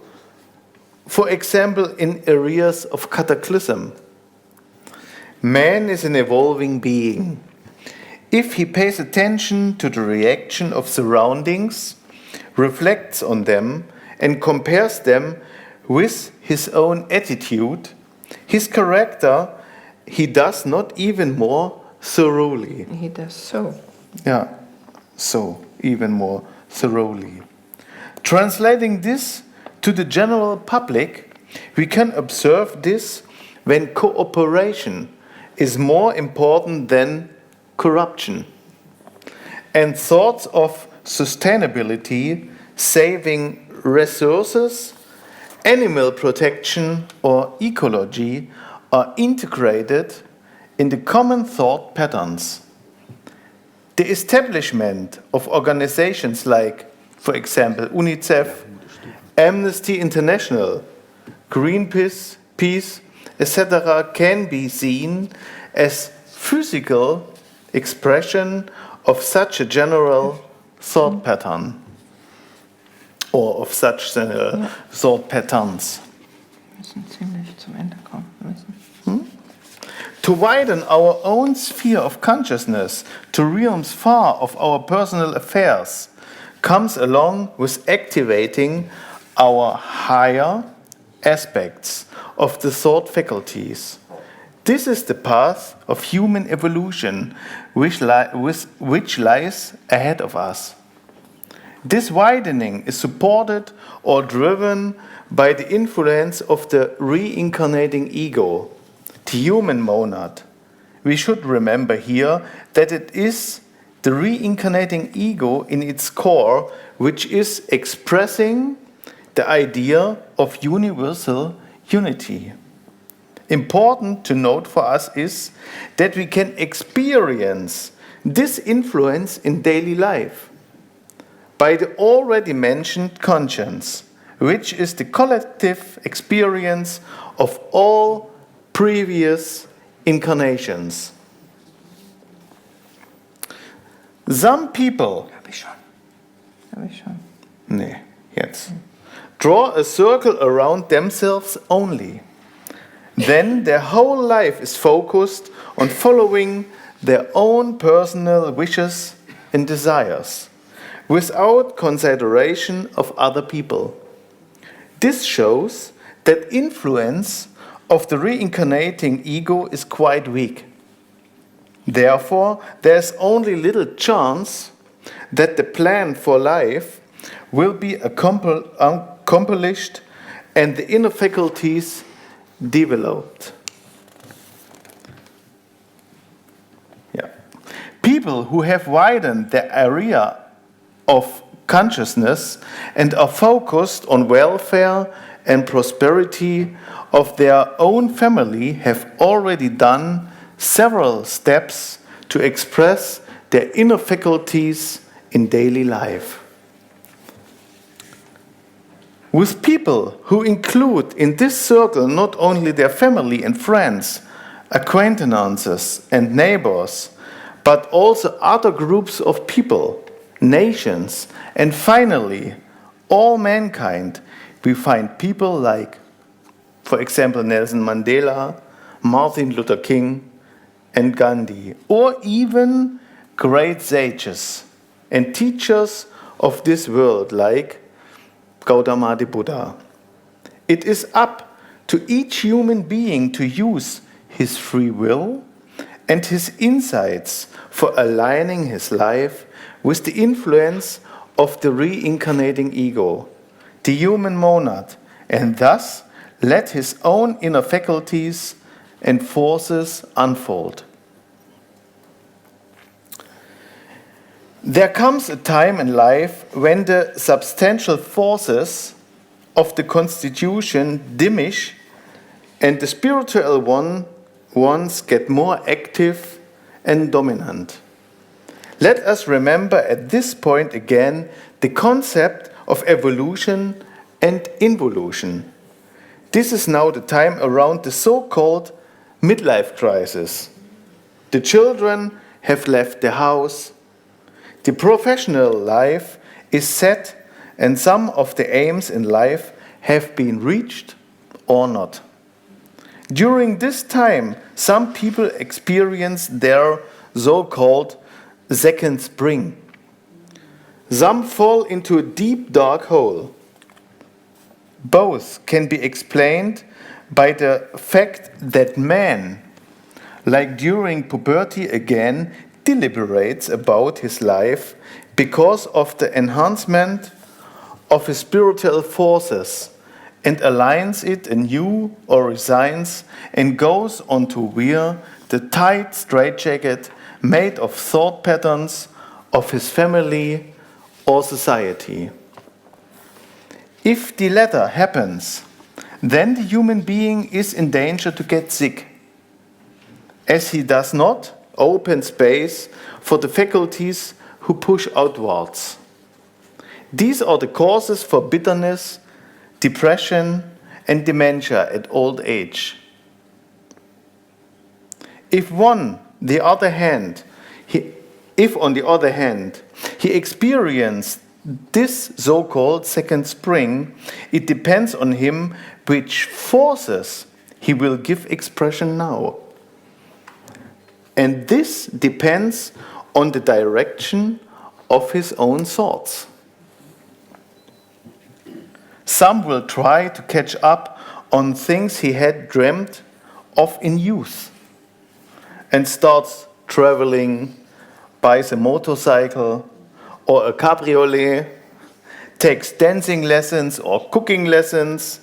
for example, in areas of cataclysm? Man is an evolving being. If he pays attention to the reaction of surroundings, reflects on them, and compares them with his own attitude, his character, he does not even more thoroughly. He does so. Yeah, so even more thoroughly. Translating this to the general public, we can observe this when cooperation is more important than corruption, and thoughts of sustainability, saving resources, animal protection, or ecology are integrated in the common thought patterns. The establishment of organizations like, for example, UNICEF, Amnesty International, Greenpeace, etc., can be seen as physical expression of such a general thought pattern, or of such thought patterns. To widen our own sphere of consciousness to realms far of our personal affairs comes along with activating our higher aspects of the thought faculties. This is the path of human evolution which lies ahead of us. This widening is supported or driven by the influence of the reincarnating ego, the human monad. We should remember here that it is the reincarnating ego in its core which is expressing the idea of universal unity. Important to note for us is that we can experience this influence in daily life by the already mentioned conscience, which is the collective experience of all previous incarnations. Some people draw a circle around themselves only. then their whole life is focused on following their own personal wishes and desires, without consideration of other people. This shows that influence of the reincarnating ego is quite weak. Therefore, there's only little chance that the plan for life will be accomplished and the inner faculties developed. People who have widened their area of consciousness and are focused on welfare and prosperity of their own family have already done several steps to express their inner faculties in daily life. With people who include in this circle not only their family and friends, acquaintances and neighbors, but also other groups of people, nations, and finally, all mankind, we find people like, for example, Nelson Mandela, Martin Luther King, and Gandhi, or even great sages and teachers of this world like Gautama the Buddha. It is up to each human being to use his free will and his insights for aligning his life with the influence of the reincarnating ego, the human monad, and thus let his own inner faculties and forces unfold. There comes a time in life when the substantial forces of the constitution diminish and the spiritual ones get more active and dominant. Let us remember at this point again the concept of evolution and involution. This is now the time around the so-called midlife crisis. The children have left the house, the professional life is set, and some of the aims in life have been reached or not. During this time, some people experience their so-called second spring. Some fall into a deep dark hole. Both can be explained by the fact that man, like during puberty again, deliberates about his life because of the enhancement of his spiritual forces and aligns it anew or resigns and goes on to wear the tight straitjacket made of thought patterns of his family or society. If the latter happens, then the human being is in danger to get sick, as he does not open space for the faculties who push outwards. These are the causes for bitterness, depression, and dementia at old age. If on the other hand, he experienced this so-called second spring, it depends on him which forces he will give expression now. And this depends on the direction of his own thoughts. Some will try to catch up on things he had dreamt of in youth and starts traveling, buys a motorcycle or a cabriolet, takes dancing lessons or cooking lessons.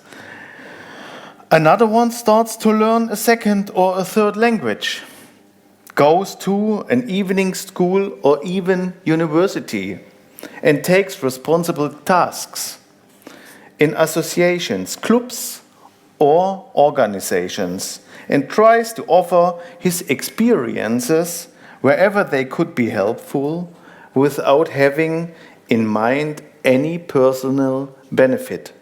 Another one starts to learn a second or a third language, goes to an evening school or even university, and takes responsible tasks in associations, clubs, or organizations, and tries to offer his experiences wherever they could be helpful without having in mind any personal benefit.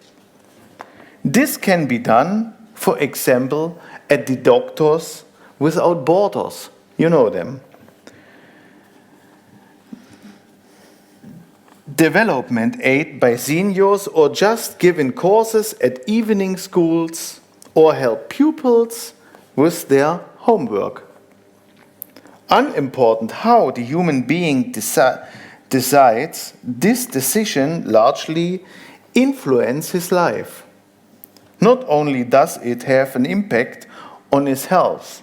This can be done, for example, at the Doctors Without Borders. You know them. Development aid by seniors or just given courses at evening schools or help pupils with their homework. Unimportant how the human being decides, this decision largely influences his life. Not only does it have an impact on his health,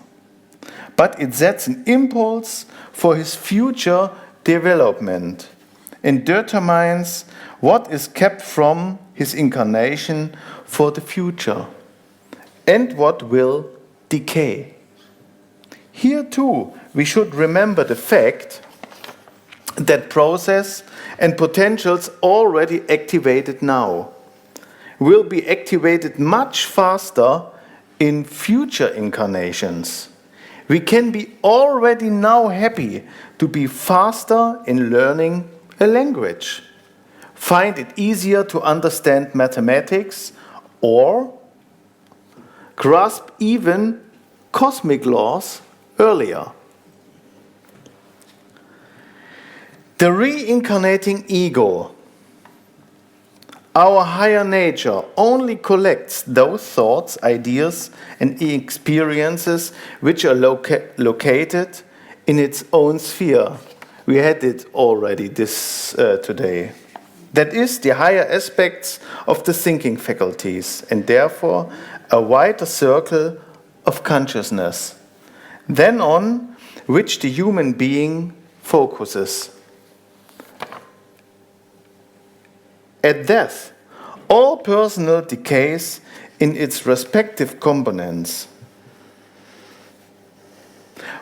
but it sets an impulse for his future development and determines what is kept from his incarnation for the future and what will decay. Here too, we should remember the fact that process and potentials already activated now will be activated much faster in future incarnations. We can be already now happy to be faster in learning a language, find it easier to understand mathematics, or grasp even cosmic laws earlier. The reincarnating ego, our higher nature, only collects those thoughts, ideas, and experiences which are located in its own sphere. We had it already today. That is, the higher aspects of the thinking faculties, and therefore a wider circle of consciousness than on which the human being focuses. At death, all personal decays in its respective components,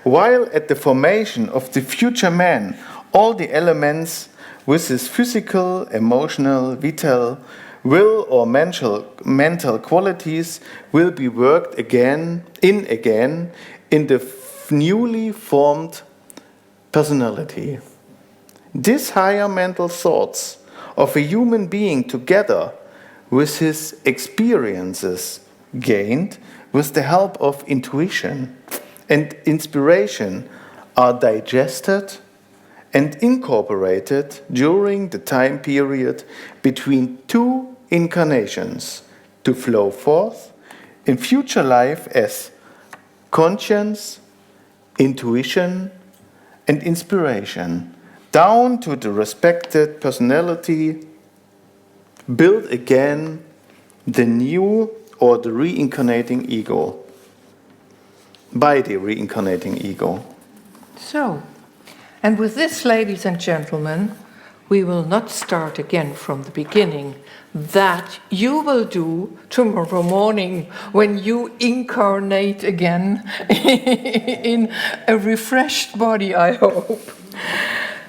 while at the formation of the future man, all the elements with his physical, emotional, vital, will or mental qualities will be worked again in the newly formed personality. These higher mental thoughts of a human being, together with his experiences gained with the help of intuition and inspiration, are digested and incorporated during the time period between two incarnations to flow forth in future life as conscience, intuition, and inspiration, down to the respected personality, build again the new or the reincarnating ego, by the reincarnating ego. So, and with this, ladies and gentlemen, we will not start again from the beginning. That you will do tomorrow morning when you incarnate again in a refreshed body, I hope.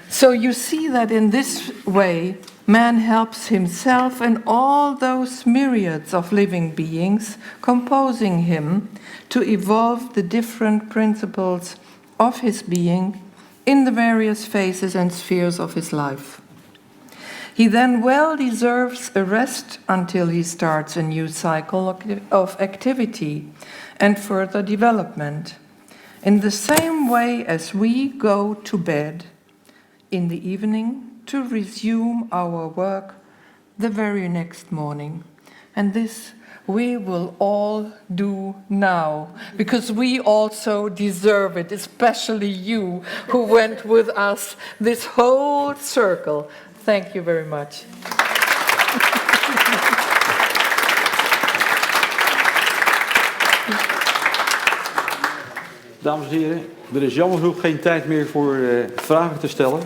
So you see that in this way, man helps himself and all those myriads of living beings composing him to evolve the different principles of his being in the various phases and spheres of his life. He then well deserves a rest until he starts a new cycle of activity and further development, in the same way as we go to bed in the evening to resume our work the very next morning. And this we will all do now, because we also deserve it, especially you who went with us this whole circle. Thank you very much. Dames en heren, er is jammer genoeg geen tijd meer voor vragen te stellen.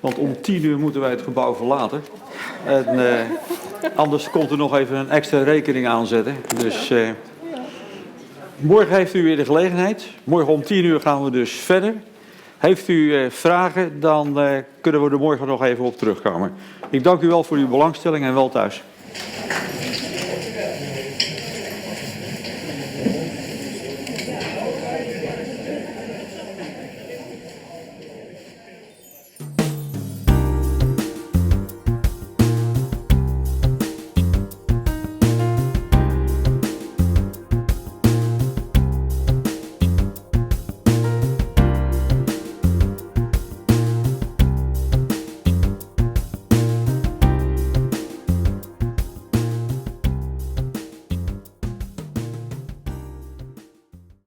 Want om 10:00 moeten wij het gebouw verlaten. En anders komt er nog even een extra rekening aanzetten. Dus morgen heeft u weer de gelegenheid. Morgen om 10:00 gaan we dus verder. Heeft u vragen, dan kunnen we er morgen nog even op terugkomen. Ik dank u wel voor uw belangstelling en wel thuis.